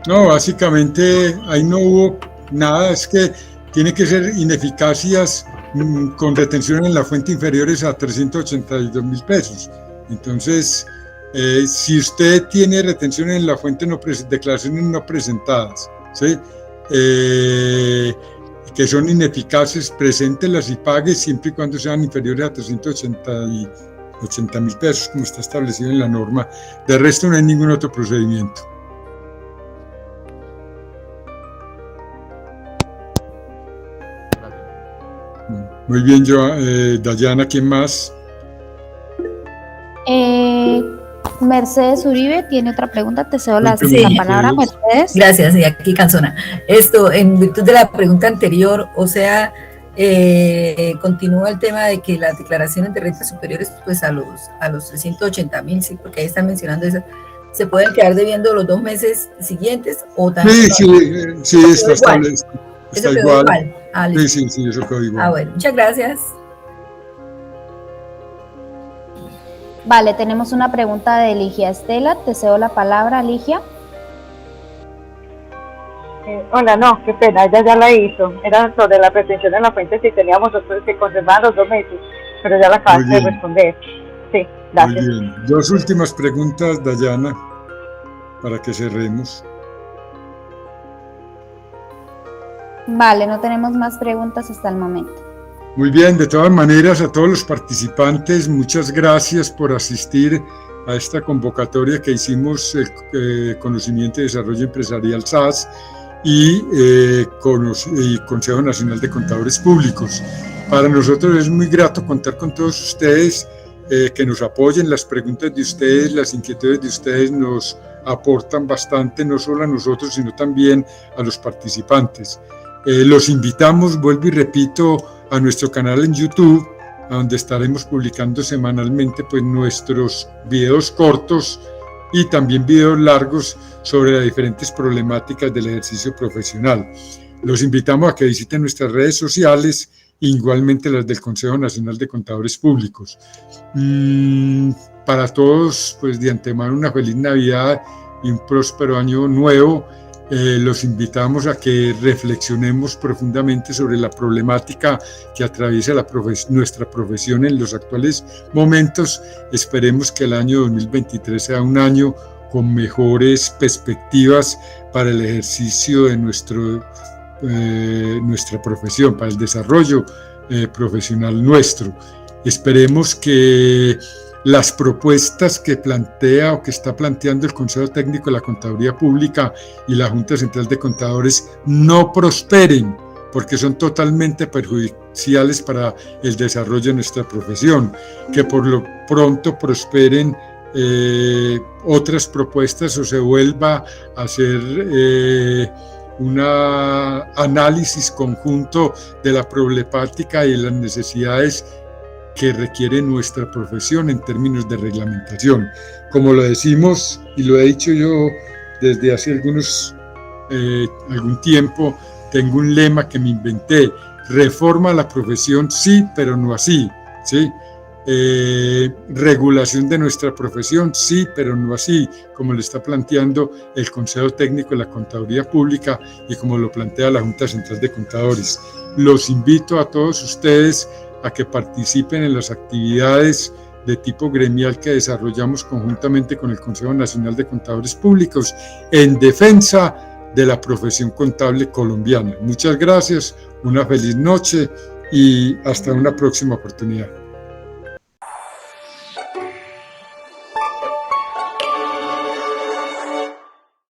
No, básicamente ahí no hubo nada, es que tiene que ser ineficacias con retención en la fuente inferiores a 382.000 pesos. Entonces, si usted tiene retención en la fuente, declaraciones no presentadas, ¿sí? Que son ineficaces, preséntelas y pague siempre y cuando sean inferiores a 380.000 pesos, como está establecido en la norma. De resto, no hay ningún otro procedimiento. Muy bien, Dayana, ¿quién más? Mercedes Uribe tiene otra pregunta, te cedo la palabra, Mercedes. Gracias, y aquí Canzona. Esto, en virtud de la pregunta anterior, o sea, continúa el tema de que las declaraciones de rentas superiores pues a los 380.000, sí, porque ahí están mencionando eso, ¿se pueden quedar debiendo los 2 meses siguientes o también? Sí, está establecido. Está igual. Sí, eso quedó igual. Bueno, muchas gracias. Vale, tenemos una pregunta de Ligia Estela. Te cedo la palabra, Ligia. Hola, no, qué pena, ella ya la hizo. Era sobre la pretensión en la fuente, si teníamos nosotros que conservar los 2 meses, pero ya la acabaste de responder. Sí, gracias. Muy bien. 2 últimas preguntas, Dayana, para que cerremos. Vale, no tenemos más preguntas hasta el momento. Muy bien, de todas maneras, a todos los participantes, muchas gracias por asistir a esta convocatoria que hicimos, el Conocimiento y Desarrollo Empresarial SAS y Consejo Nacional de Contadores Públicos. Para nosotros es muy grato contar con todos ustedes, que nos apoyen. Las preguntas de ustedes, las inquietudes de ustedes nos aportan bastante, no solo a nosotros, sino también a los participantes. Los invitamos, vuelvo y repito, a nuestro canal en YouTube, a donde estaremos publicando semanalmente pues, nuestros videos cortos y también videos largos sobre las diferentes problemáticas del ejercicio profesional. Los invitamos a que visiten nuestras redes sociales, igualmente las del Consejo Nacional de Contadores Públicos. Para todos, pues de antemano, una feliz Navidad y un próspero año nuevo. Los invitamos a que reflexionemos profundamente sobre la problemática que atraviesa nuestra profesión en los actuales momentos. Esperemos que el año 2023 sea un año con mejores perspectivas para el ejercicio de nuestra profesión, para el desarrollo profesional nuestro. Esperemos que las propuestas que plantea o que está planteando el Consejo Técnico de la Contaduría Pública y la Junta Central de Contadores no prosperen, porque son totalmente perjudiciales para el desarrollo de nuestra profesión. Que por lo pronto prosperen otras propuestas o se vuelva a hacer un análisis conjunto de la problemática y las necesidades que requiere nuestra profesión en términos de reglamentación. Como lo decimos y lo he dicho yo desde hace algún tiempo, tengo un lema que me inventé: reforma a la profesión sí, pero no así, ¿sí? Regulación de nuestra profesión sí, pero no así, como lo está planteando el Consejo Técnico de la Contaduría Pública y como lo plantea la Junta Central de Contadores. Los invito a todos ustedes a que participen en las actividades de tipo gremial que desarrollamos conjuntamente con el Consejo Nacional de Contadores Públicos en defensa de la profesión contable colombiana. Muchas gracias, una feliz noche y hasta una próxima oportunidad.